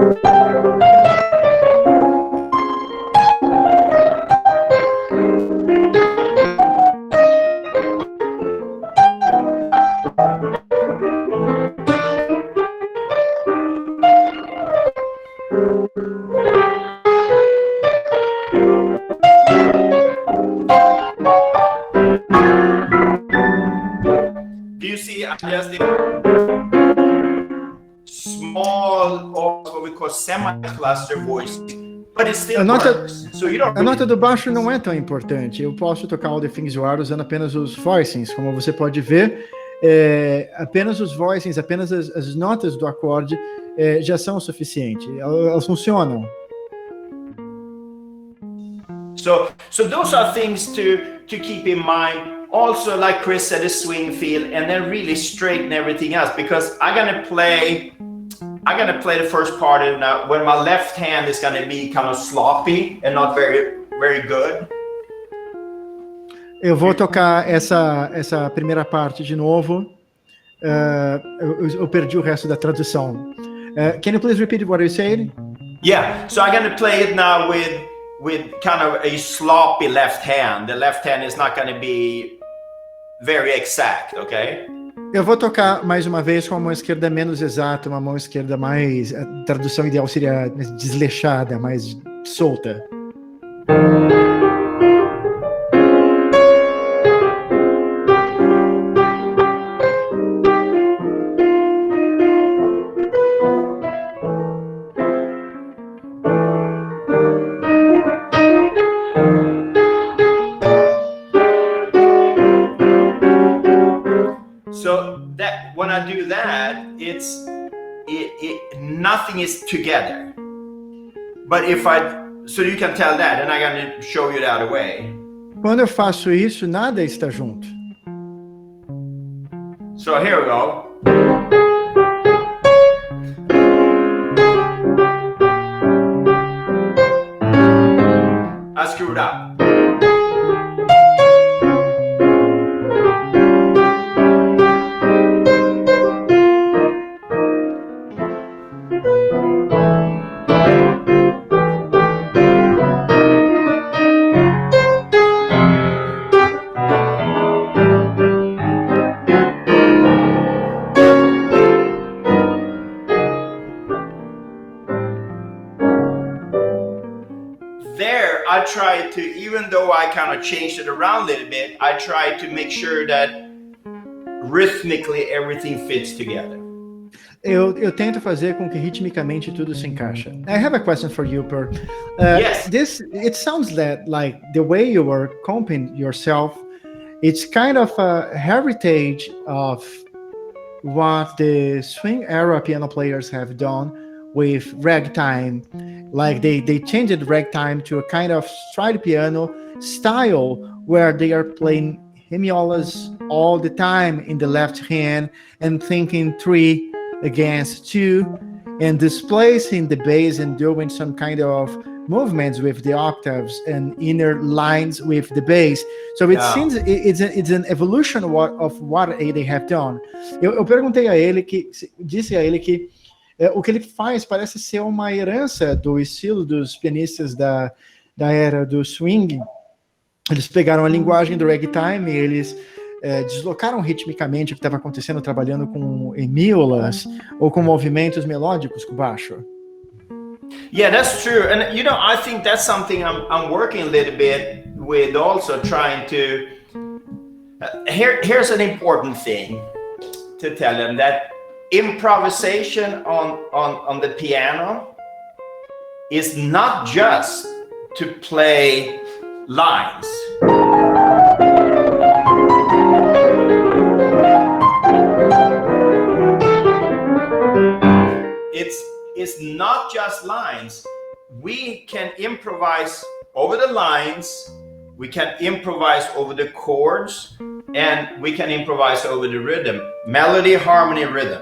Do you see? I just did small, or what we call semi-cluster voice, but it still works. So you don't a nota do baixo não é tão importante. Eu posso tocar all the things you are usando apenas os voicings, como você pode ver. Apenas os voicings, apenas as notas do acorde já são o suficiente. Elas funcionam. So those are things to keep in mind. Also, like Chris said, a swing feel, and then really straighten everything else. Because I'm gonna play the first part, and when my left hand is gonna be kind of sloppy and not very, very good. Eu vou tocar essa primeira parte de novo. Eu perdi o resto da tradução. Can you please repeat what you said? Yeah. So I'm gonna play it now with kind of a sloppy left hand. The left hand is not gonna be very exact, okay? Eu vou tocar mais uma vez com a mão esquerda menos exata, uma mão esquerda mais... A tradução ideal seria mais desleixada, mais solta. When I do that, nothing is together. But so you can tell that, and I'm going to show you the other way. Quando eu faço isso, nada está junto. So here we go. I screwed up. I try to, even though I kind of changed it around a little bit, I try to make sure that rhythmically everything fits together. Eu tento fazer com que ritmicamente tudo se encaixa. I have a question for you, Per. Yes. It sounds like the way you were comping yourself, it's kind of a heritage of what the swing era piano players have done with ragtime. Like they changed ragtime to a kind of stride piano style where they are playing hemiolas all the time in the left hand and thinking 3 against 2 and displacing the bass and doing some kind of movements with the octaves and inner lines with the bass. So it seems it's an evolution of what they have done. Eu perguntei a ele disse a ele que o que ele faz parece ser uma herança do estilo dos pianistas da era do swing. Eles pegaram a linguagem do ragtime e eles deslocaram ritmicamente o que estava acontecendo trabalhando com hemíolas ou com movimentos melódicos com baixo. Yeah, that's true. And I think that's something I'm working a little bit with, also trying to here's an important thing to tell them, that improvisation on the piano is not just to play lines. It's not just lines. We can improvise over the lines, we can improvise over the chords, and we can improvise over the rhythm. Melody, harmony, rhythm.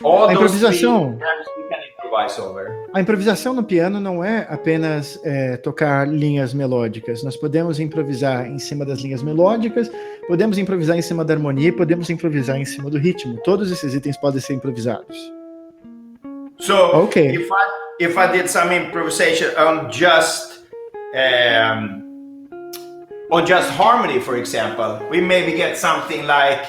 All those three terms we can improvise over. A improvisação no piano não é apenas tocar linhas melódicas. Nós podemos improvisar em cima das linhas melódicas, podemos improvisar em cima da harmonia, podemos improvisar em cima do ritmo. Todos esses itens podem ser improvisados. So if I did some improvisation on just harmony, for example, we maybe get something like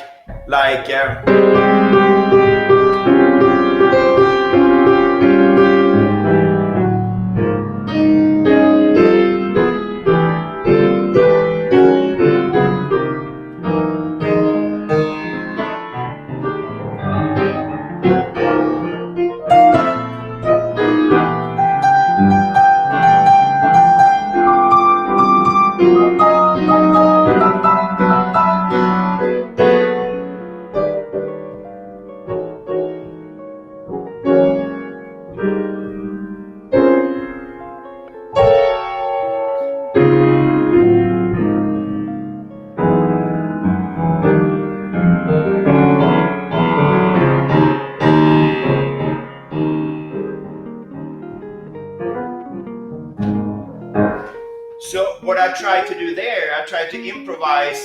I try to improvise,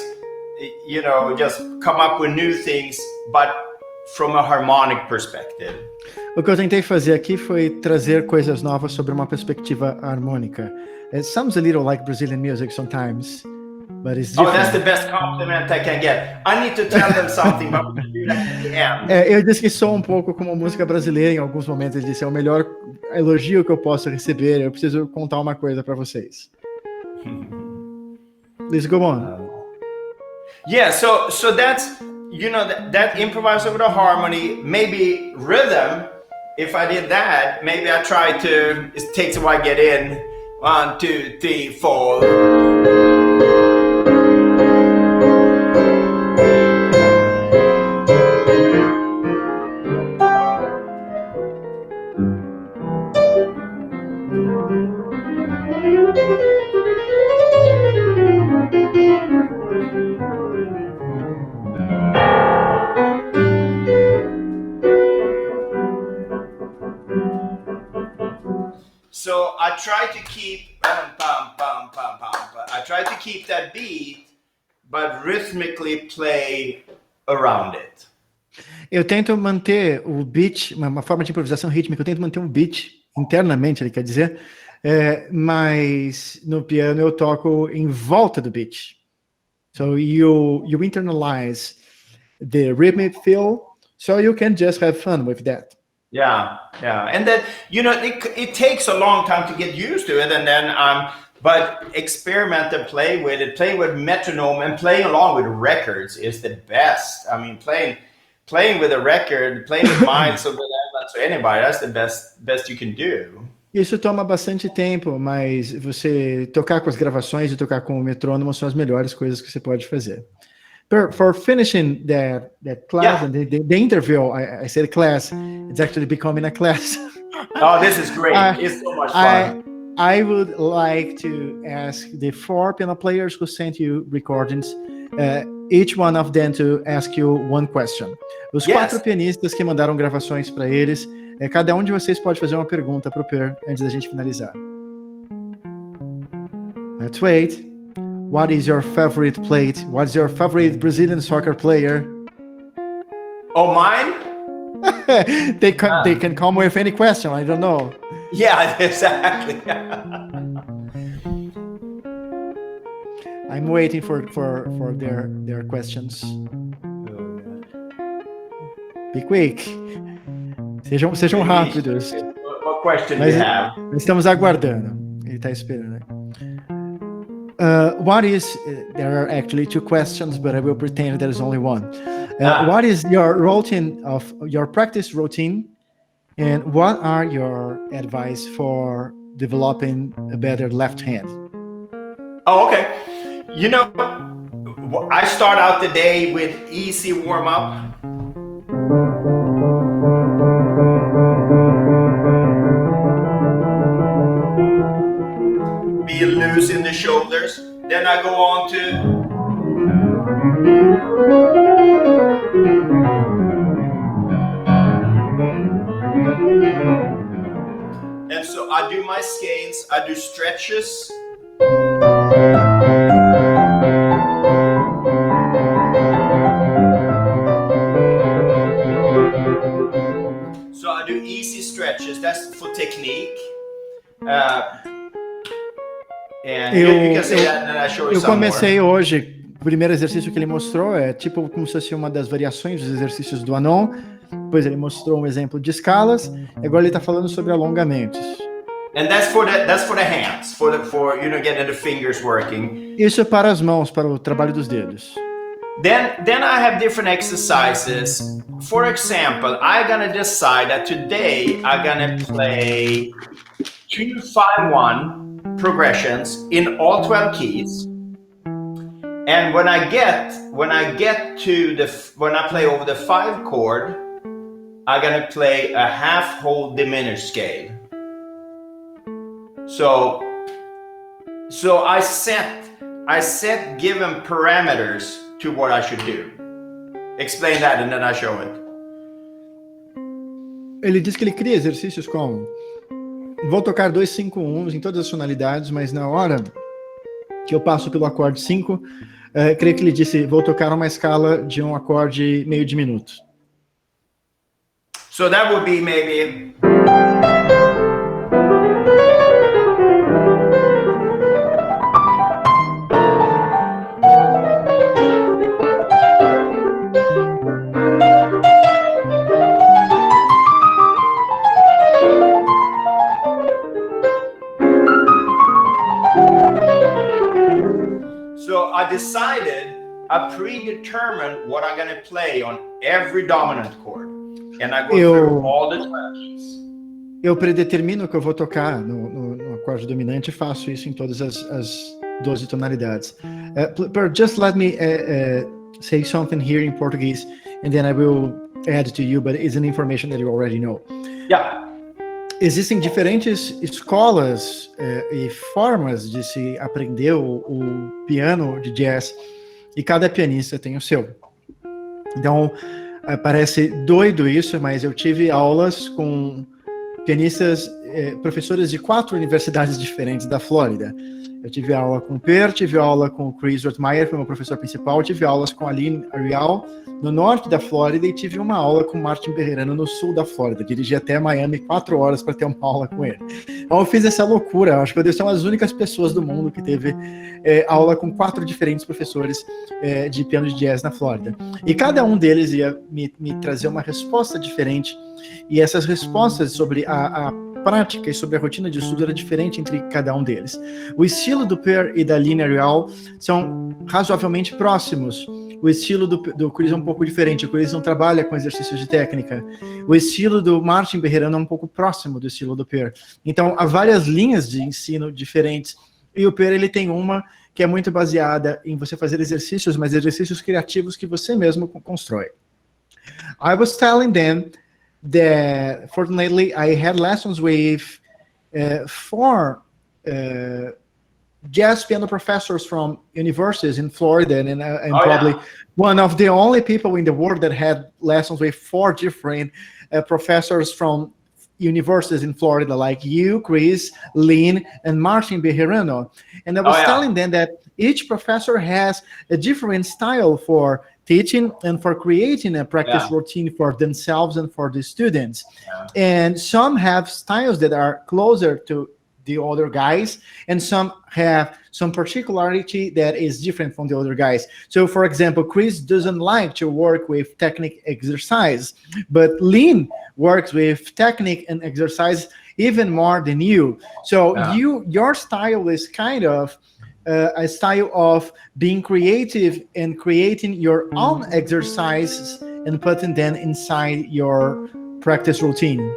just come up with new things, but from a harmonic perspective. O que eu tentei fazer aqui foi trazer coisas novas sobre uma perspectiva harmônica. It sounds a little like Brazilian music sometimes, but it's different. Oh, that's the best compliment I can get. I need to tell them something, but we'll do that at the end. Eu disse que sou um pouco como música brasileira em alguns momentos. Ele disse, é o melhor elogio que eu posso receber. Eu preciso contar uma coisa para vocês. Let's go on. Yeah, so that's, that improvise over the harmony, maybe rhythm. If I did that, maybe I try to, it takes a while to get in. 1, 2, 3, 4. So I try to keep I try to keep that beat, but rhythmically play around it. Eu tento manter o beat, uma forma de improvisação rítmica, eu tento manter um beat internamente, ele quer dizer, mas no piano eu toco em volta do beat. So you internalize the rhythmic feel, so you can just have fun with that. Yeah, and then it takes a long time to get used to it, and then but experiment and play with it. Play with metronome and playing along with records is the best. I mean, playing with a record, playing with Miles or anybody, that's the best you can do. Isso toma bastante tempo, mas você tocar com as gravações e tocar com o metrônomo são as melhores coisas que você pode fazer. For finishing that class, and the interview, I said class, it's actually becoming a class. Oh, this is great. It's so much fun. I would like to ask the 4 piano players who sent you recordings, each one of them to ask you one question. Os 4 pianistas que mandaram gravações para eles, cada um de vocês pode fazer uma pergunta para o Per antes da gente finalizar. Let's wait. What is your favorite plate? What's your favorite Brazilian soccer player? Oh, mine? They can come with any question. I don't know. Yeah, exactly. I'm waiting for their questions. Be quick. Sejam rápidos. What question do you have? Estamos aguardando. Ele está esperando. What is? There are actually two questions, but I will pretend there's only one. What is your routine of your practice routine, and what are your advice for developing a better left hand? Oh, okay. You know, I start out the day with easy warm up. Be loose in the shoulders. Then I go on to and so I do my scales, I do stretches. So I do easy stretches, that's for technique. And you can say that and I show you Eu some comecei more. hoje, o primeiro exercício que ele mostrou é tipo como se fosse uma das variações dos exercícios do Anon. Depois ele mostrou um exemplo de escalas. Agora ele está falando sobre alongamentos. And that's for the hands, for getting the fingers working. Isso é para as mãos, para o trabalho dos dedos. Then I have different exercises. For example, I'm gonna decide that today I'm gonna play 2-5-1 progressions in all 12 keys. And when I play over the 5 chord, I'm gonna play a half whole diminished scale. So I set given parameters to what I should do. Explain that and then I show it. Ele diz que ele cria exercícios como: vou tocar 2-5-1 em todas as tonalidades, mas na hora que eu passo pelo acorde 5, creio que ele disse, vou tocar uma escala de um acorde meio diminuto. So that would be maybe I predetermined what I'm going to play on every dominant chord. And I go through all the classes. Eu predetermino que eu vou tocar no acorde dominante e faço isso em todas as 12 tonalidades. Per, just let me say something here in Portuguese, and then I will add to you, but it's an information that you already know. Yeah. Existem diferentes escolas e formas de se aprender o piano de jazz, e cada pianista tem o seu. Então, parece doido isso, mas eu tive aulas com pianistas, professores de 4 universidades diferentes da Flórida. Eu tive aula com o Per, tive aula com o Chris Rottmayer, que foi meu professor principal, tive aulas com a Aline Arial, no norte da Flórida, e tive uma aula com o Martin Bejerano no sul da Flórida. Dirigi até Miami 4 horas para ter uma aula com ele. Então eu fiz essa loucura, acho que eu devo ser uma das únicas pessoas do mundo que teve aula com 4 diferentes professores de piano de jazz na Flórida. E cada um deles ia me trazer uma resposta diferente, e essas respostas sobre a prática e sobre a rotina de estudo era diferente entre cada um deles. O estilo do Per e da Aline Arial são razoavelmente próximos. O estilo do Chris é um pouco diferente. O Chris não trabalha com exercícios de técnica. O estilo do Martin Bejerano é um pouco próximo do estilo do Per. Então, há várias linhas de ensino diferentes. E o Per, ele tem uma que é muito baseada em você fazer exercícios, mas exercícios criativos que você mesmo constrói. I was telling them that fortunately I had lessons with 4 jazz piano professors from universities in Florida, and I'm probably one of the only people in the world that had lessons with 4 different professors from universities in Florida, like you, Chris, Lynn, and Martin Bejerano. And I was telling them that each professor has a different style for teaching and for creating a practice routine for themselves and for the students. And some have styles that are closer to the other guys, and some have some particularity that is different from the other guys. So, for example, Chris doesn't like to work with technique exercise, but Lynn works with technique and exercise even more than you. So your style is kind of a style of being creative and creating your own exercises and putting them inside your practice routine.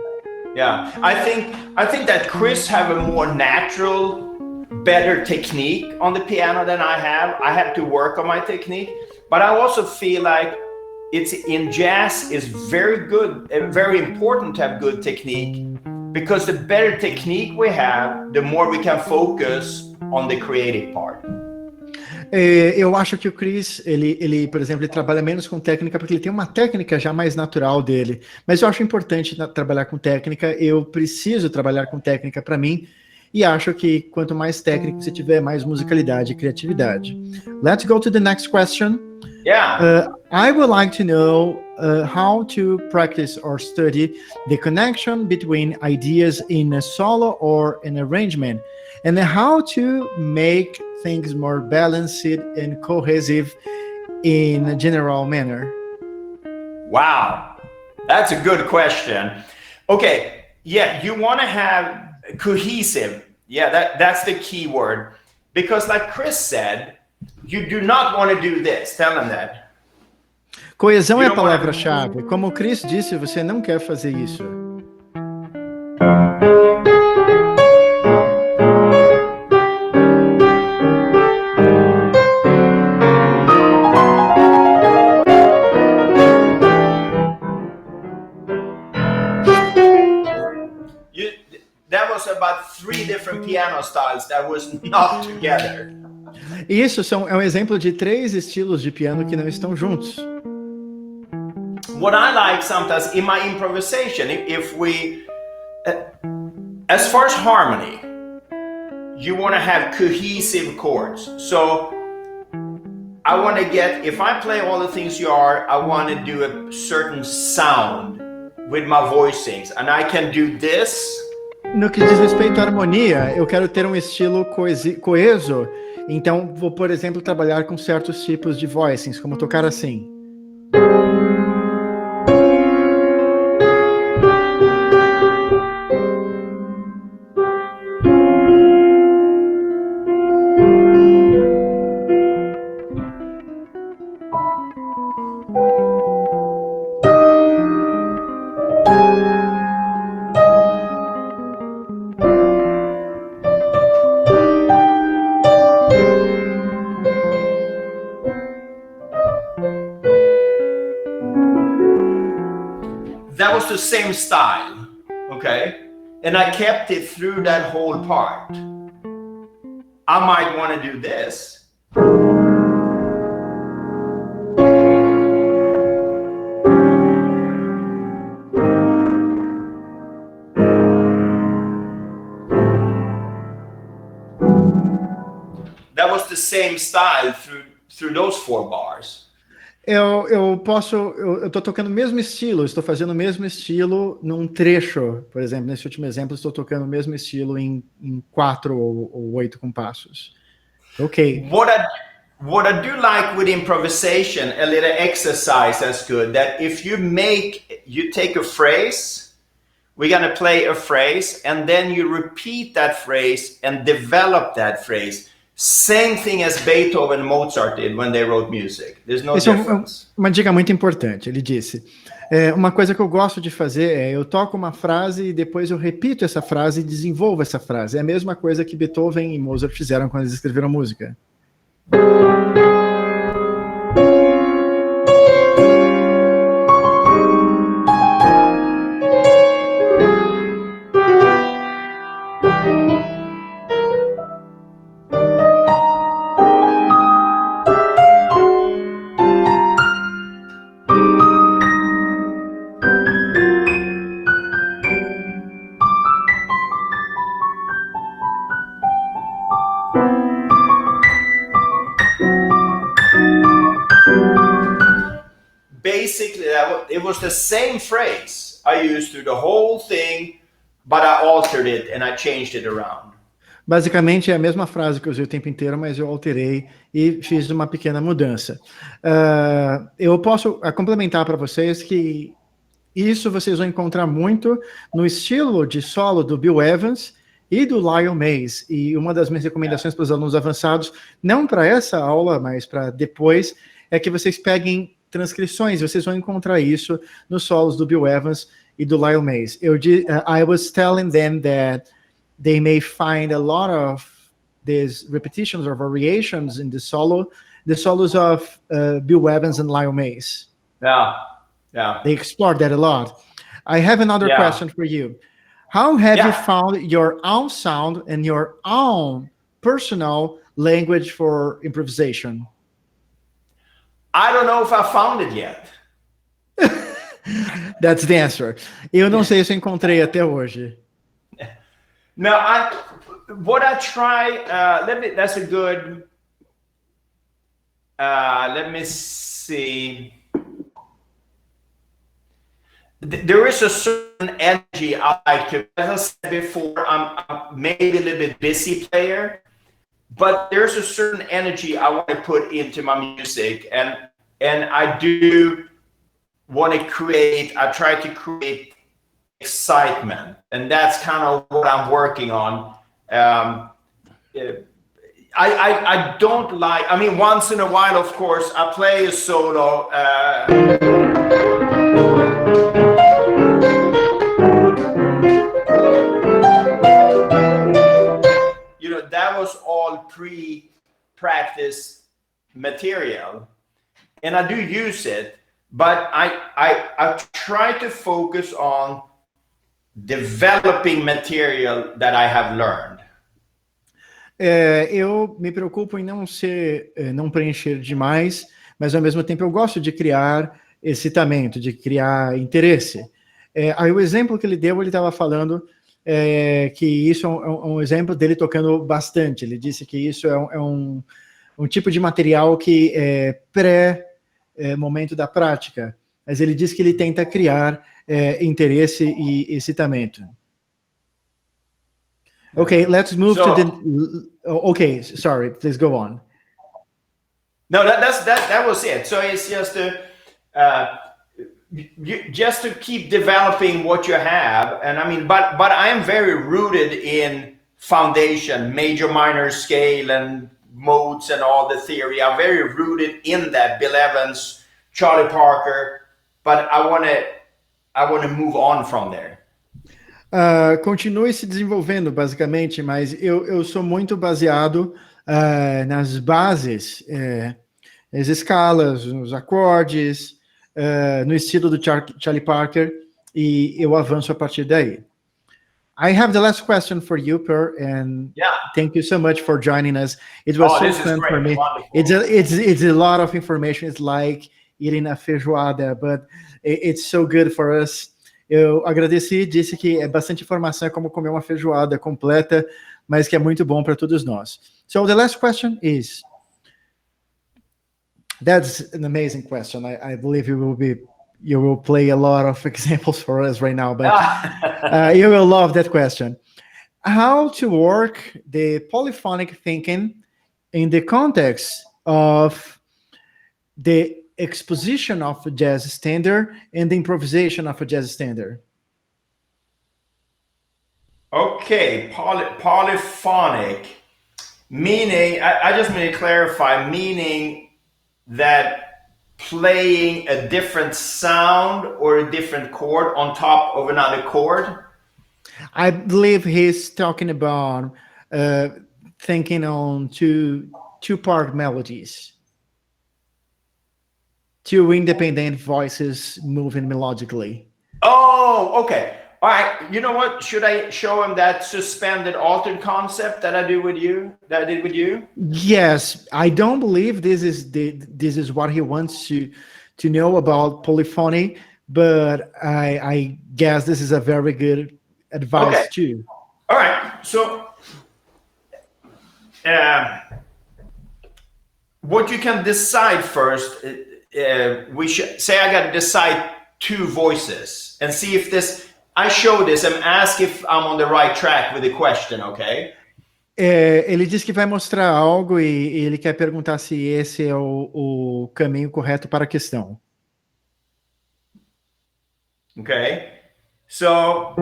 Yeah, I think that Chris have a more natural, better technique on the piano than I have. I have to work on my technique, but I also feel like it's in jazz is very good and very important to have good technique, because the better technique we have, the more we can focus on the creative part. Eu acho que o Chris, ele, por exemplo, ele trabalha menos com técnica porque ele tem uma técnica já mais natural dele. Mas eu acho importante trabalhar com técnica. Eu preciso trabalhar com técnica para mim. E acho que quanto mais técnica você tiver, mais musicalidade e criatividade. Let's go to the next question. Yeah. I would like to know how to practice or study the connection between ideas in a solo or an arrangement, and how to make things more balanced and cohesive in a general manner. Wow, that's a good question. Okay, yeah, you want to have cohesive. Yeah, that's the key word. Because like Chris said, you do not want to do this. Tell him that. Coesão é a palavra-chave. Como o Chris disse, você não quer fazer isso. That was about 3 different piano styles that was not together. Isso é um exemplo de 3 estilos de piano que não estão juntos. What I like sometimes in my improvisation, if we, as far as harmony, you want to have cohesive chords. So I want to get, if I play all the things you are, I want to do a certain sound with my voicings, and I can do this. No que diz respeito à harmonia, eu quero ter um estilo coeso, então vou, por exemplo, trabalhar com certos tipos de voicings, como tocar assim. That was the same style, okay? And I kept it through that whole part. I might want to do this. That was the same style through those 4 bars. Eu tô tocando o mesmo estilo, estou fazendo o mesmo estilo num trecho, por exemplo, nesse último exemplo, estou tocando o mesmo estilo em 4 ou 8 compassos. Ok. What I do like with improvisation, a little exercise that's good, that if you take a phrase, we're going to play a phrase, and then you repeat that phrase and develop that phrase. Same thing as Beethoven and Mozart did when they wrote music. There's no difference. Uma dica muito importante, ele disse. Uma coisa que eu gosto de fazer é eu toco uma frase e depois eu repito essa frase e desenvolvo essa frase. É a mesma coisa que Beethoven e Mozart fizeram quando eles escreveram música. Basically, it was the same phrase I used through the whole thing, but I altered it and I changed it around. Basicamente é a mesma frase que eu usei o tempo inteiro, mas eu alterei e fiz uma pequena mudança. Eu posso complementar para vocês que isso vocês vão encontrar muito no estilo de solo do Bill Evans e do Lyle Mays. E uma das minhas recomendações para os alunos avançados, não para essa aula, mas para depois, é que vocês peguem transcrições. Vocês vão encontrar isso nos solos do Bill Evans e do Lyle Mays. I was telling them that they may find a lot of these repetitions or variations in the solos of Bill Evans and Lyle Mays. Yeah. They explored that a lot. I have another question for you. How have you found your own sound and your own personal language for improvisation? I don't know if I found it yet. That's the answer. Eu não sei se eu encontrei até hoje. No, what I try, that's a good, let me see. There is a certain energy I like to, as I said before, I'm maybe a little bit busy player, but there's a certain energy I want to put into my music, and I do want to create, I try to create excitement, and that's kind of what I'm working on. I don't like, I mean, once in a while, of course, I play a solo. You know, that was all pre-practice material, and I do use it, but I try to focus on developing material that I have learned. Eu me preocupo em não preencher demais, mas ao mesmo tempo eu gosto de criar excitamento, de criar interesse. Aí o exemplo que ele deu, ele estava falando que isso é um exemplo dele tocando bastante. Ele disse que isso é um tipo de material que é pré-momento da prática, mas ele diz que ele tenta criar interesse e excitamento. Okay, let's move to the... Okay, sorry, please go on. No, that was it. So it's just just to keep developing what you have, and I mean, but I am very rooted in foundation, major, minor scale, and modes, and all the theory. I'm very rooted in that. Bill Evans, Charlie Parker, but I want to move on from there. Continue se desenvolvendo, basicamente, mas eu sou muito baseado nas bases, as escalas, nos acordes, no estilo do Charlie Parker, e eu avanço a partir daí. I have the last question for you, Per, and thank you so much for joining us. It was so fun for me. It's a lot of information. It's like eating a feijoada, but it's so good for us. Eu agradeci, disse que é bastante informação, é como comer uma feijoada completa, mas que é muito bom para todos nós. So the last question is, that's an amazing question. I believe you will play a lot of examples for us right now, but you will love that question. How to work the polyphonic thinking in the context of the exposition of a jazz standard and the improvisation of a jazz standard. Okay, polyphonic, meaning, I just need to clarify, meaning that playing a different sound or a different chord on top of another chord? I believe he's talking about thinking on two-part melodies. Two independent voices moving melodically. Oh, okay. All right. You know what? Should I show him that suspended altered concept that I did with you? Yes. I don't believe this is what he wants to know about polyphony, but I guess this is a very good advice too. All right. So what you can decide first, we should say I got to decide 2 voices and see if this, I show this and ask if I'm on the right track with the question, okay? Ele diz que vai mostrar algo e ele quer perguntar se esse é o caminho correto para a questão. Okay, so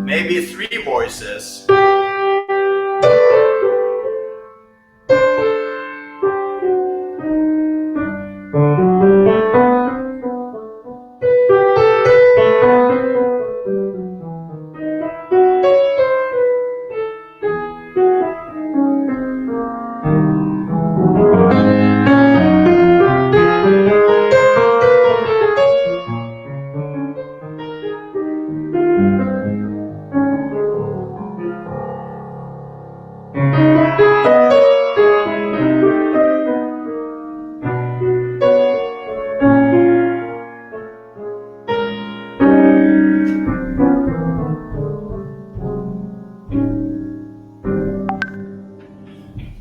maybe 3 voices.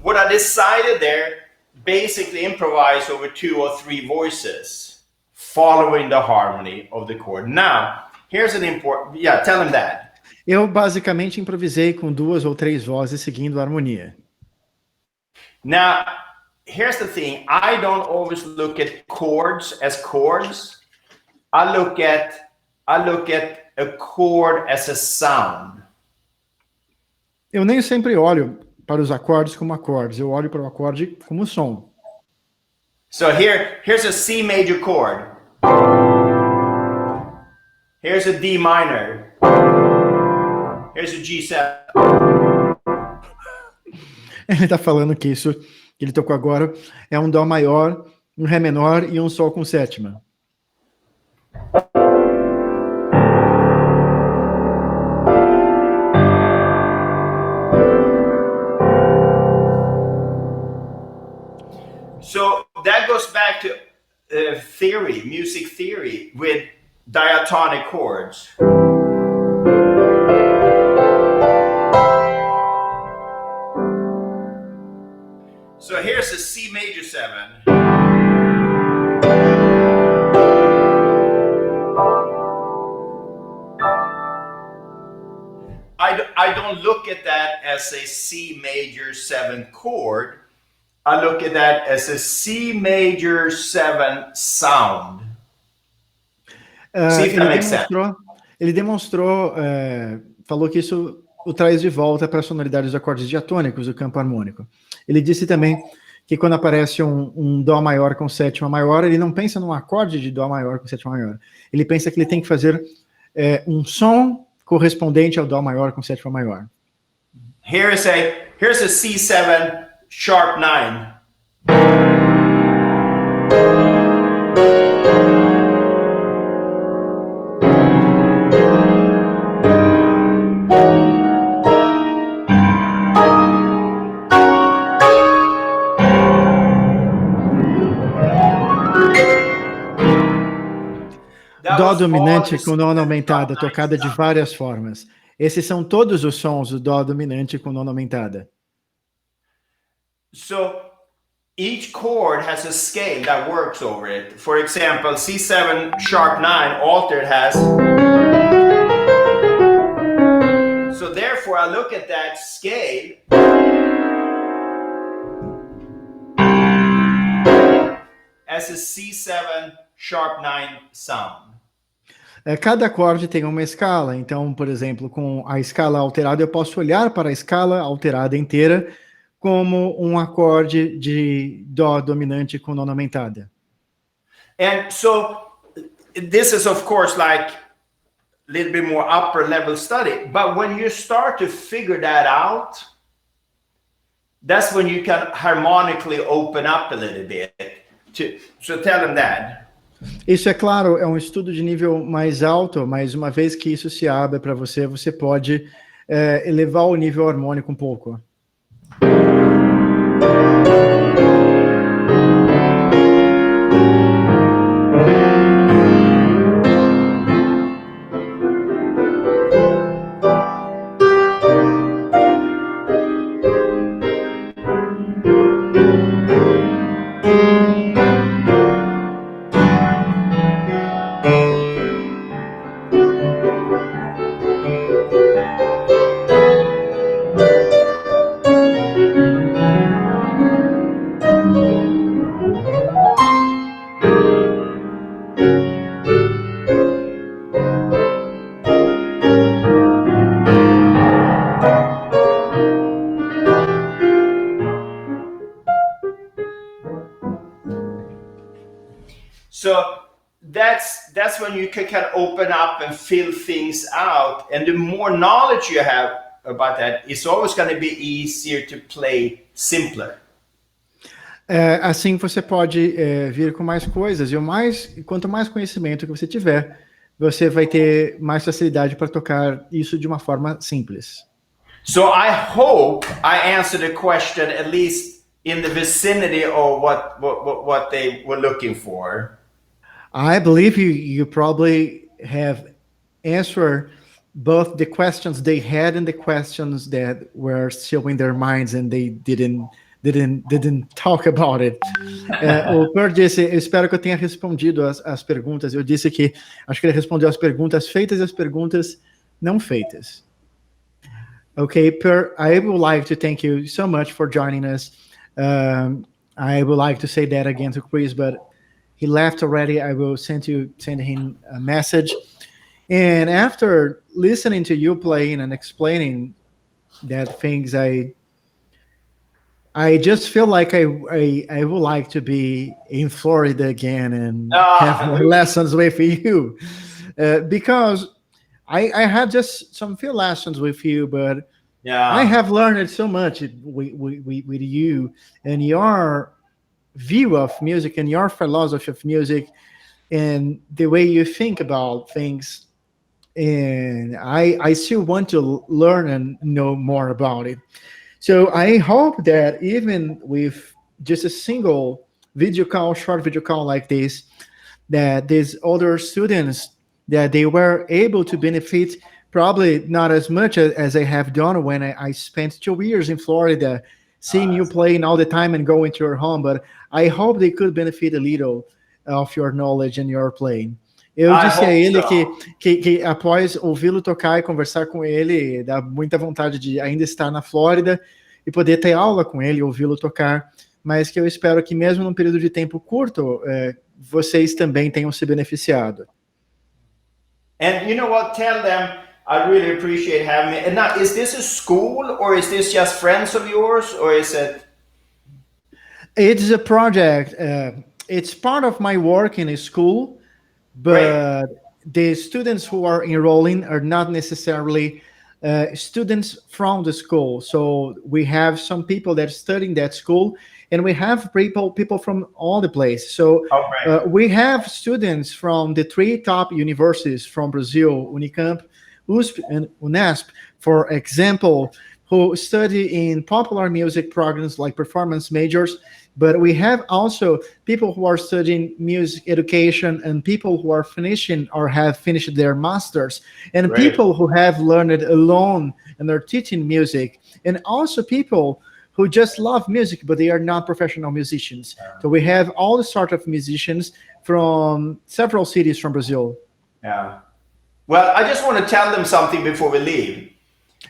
What I decided there, basically improvise over 2 or 3 voices, following the harmony of the chord. Now, here's an important, tell him that. Eu basicamente improvisei com 2 ou 3 vozes seguindo a harmonia. Now, here's the thing, I don't always look at chords as chords. I look at a chord as a sound. Eu nem sempre olho para os acordes como acordes, eu olho para o acorde como som. So here's a C major chord. Here's a D minor. Here's a G7. Ele está falando que isso que ele tocou agora é um dó maior, um ré menor e um sol com sétima. So that goes back to theory, music theory, with diatonic chords. So here's a C major 7. I don't look at that as a C major 7 chord. I look at that as a C major 7 sound. See if that makes sense. Ele demonstrou, falou que isso o traz de volta para a sonoridade dos acordes diatônicos do campo harmônico. Ele disse também que quando aparece um dó maior com sétima maior, ele não pensa num acorde de dó maior com sétima maior. Ele pensa que ele tem que fazer um som correspondente ao dó maior com sétima maior. Here's a C7 sharp 9. Dó dominante com nona aumentada, tocada de várias formas. Esses são todos os sons do dó dominante com nona aumentada. So each chord has a scale that works over it. For example, C7 sharp 9 altered has. So therefore I look at that scale as a C7 sharp 9 sound. Cada acorde tem uma escala, então, por exemplo, com a escala alterada, eu posso olhar para a escala alterada inteira como um acorde de dó dominante com nona aumentada. And so this is of course like little bit more upper level study. But when you start to figure that out, that's when you can harmonically open up a little bit. So tell them that. Isso, é claro, é um estudo de nível mais alto, mas uma vez que isso se abre para você, você pode elevar o nível harmônico um pouco. So that's when you can kind of open up and fill things out. And the more knowledge you have about that, it's always going to be easier to play simpler. Assim você pode vir com mais coisas, e quanto mais conhecimento que você tiver, você vai ter mais facilidade para tocar isso de uma forma simples. So I hope I answered the question at least in the vicinity of what they were looking for. I believe you probably have answered both the questions they had and the questions that were still in their minds and they didn't talk about it. O Per disse, eu espero que eu tenha respondido as perguntas. Eu disse que acho que ele respondeu as perguntas feitas e as perguntas não feitas. Okay, Per, I would like to thank you so much for joining us. I would like to say that again to Chris, but he left already. I will send him a message. And after listening to you playing and explaining that things, I just feel like I would like to be in Florida again and have more lessons with you, because I had just some few lessons with you, but I have learned so much with you and your view of music and your philosophy of music and the way you think about things. And I still want to learn and know more about it. So I hope that even with just a single short video call like this, that these other students, that they were able to benefit, probably not as much as I have done when I spent 2 years in Florida, seeing you playing all the time and going to your home, but I hope they could benefit a little of your knowledge and your playing. Eu disse a ele que após ouvi-lo tocar e conversar com ele, dá muita vontade de ainda estar na Flórida e poder ter aula com ele, ouvi-lo tocar, mas que eu espero que mesmo num período de tempo curto, vocês também tenham se beneficiado. And you know what? Tell them I really appreciate having me. And now, is this a school or is this just friends of yours or is it? It's a project. It's part of my work in a school. But the students who are enrolling are not necessarily students from the school. So we have some people that are studying that school, and we have people from all the place. So we have students from the 3 top universities from Brazil, Unicamp, USP, and Unesp, for example, who study in popular music programs like performance majors. But we have also people who are studying music education and people who are finishing or have finished their masters and people who have learned alone and are teaching music, and also people who just love music, but they are not professional musicians. So we have all the sort of musicians from several cities from Brazil. Yeah. Well, I just want to tell them something before we leave.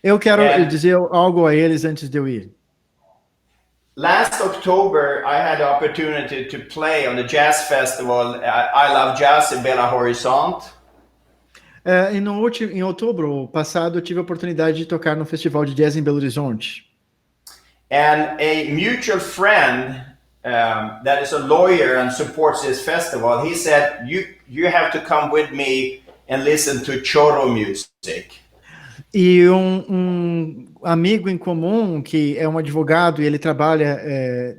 Eu quero dizer algo a eles antes de eu ir. Last October, I had the opportunity to play on the jazz festival I Love Jazz in Belo Horizonte. Em outubro passado, eu tive a oportunidade de tocar no Festival de Jazz em Belo Horizonte. And a mutual friend that is a lawyer and supports this festival, he said, you have to come with me and listen to choro music. E um amigo em comum, que é um advogado e ele trabalha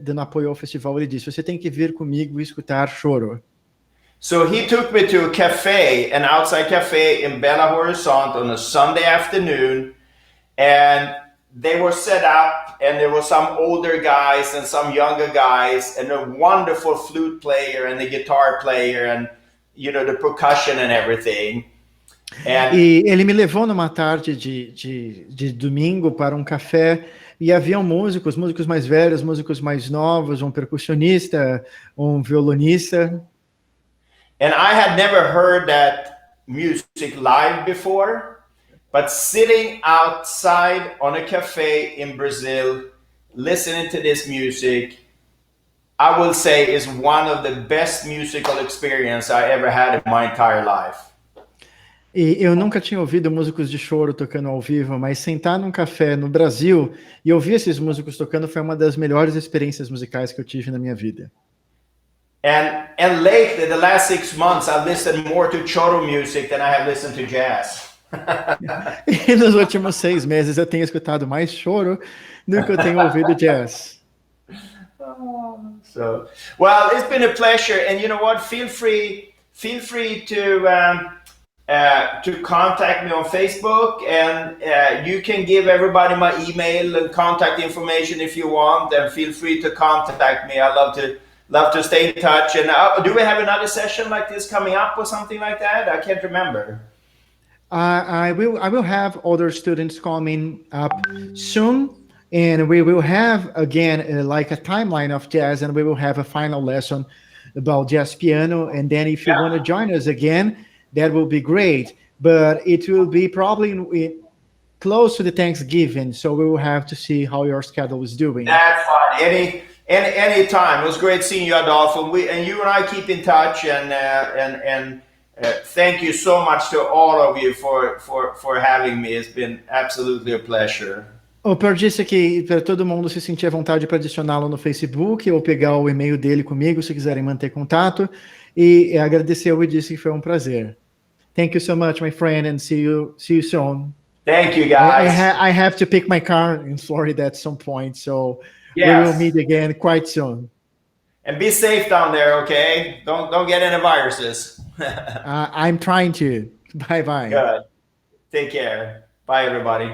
dando apoio ao festival, ele disse, você tem que vir comigo e escutar choro. So he took me to a cafe, an outside cafe in Belo Horizonte on a Sunday afternoon, and they were set up, and there were some older guys and some younger guys, and a wonderful flute player and a guitar player, and you know, the percussion and everything. E ele me levou numa tarde de domingo para um café e haviam músicos mais velhos, músicos mais novos, um percussionista, um violonista. And I had never heard that music live before, but sitting outside on a cafe in Brazil, listening to this music, I will say is one of the best musical experience I ever had in my entire life. E eu nunca tinha ouvido músicos de choro tocando ao vivo, mas sentar num café no Brasil e ouvir esses músicos tocando foi uma das melhores experiências musicais que eu tive na minha vida. And lately, the last 6 months, I've listened more to choro music than I have listened to jazz. E nos últimos 6 meses eu tenho escutado mais choro do que eu tenho ouvido jazz. So, well, it's been a pleasure, and you know what? Feel free to contact me on Facebook, and you can give everybody my email and contact information if you want, and feel free to contact me. I love to stay in touch. And do we have another session like this coming up or something like that? I can't remember. I will have other students coming up soon, and we will have again like a timeline of jazz, and we will have a final lesson about jazz piano. And then if you want to join us again, that will be great. But it will be probably close to the Thanksgiving, so we will have to see how your schedule is doing. That's fine. Any time. It was great seeing you, Adolfo. And you and I keep in touch, and thank you so much to all of you for having me. It's been absolutely a pleasure. O Per disse que para todo mundo se sentir à vontade para adicioná-lo no Facebook ou pegar o e-mail dele comigo, se quiserem manter contato. E agradeceu e disse que foi um prazer. Thank you so much, my friend, and see you soon. Thank you, guys. I have to pick my car in Florida at some point, so yes. We will meet again quite soon. And be safe down there, okay? Don't get any viruses. I'm trying to. Bye-bye. Good. Take care. Bye, everybody.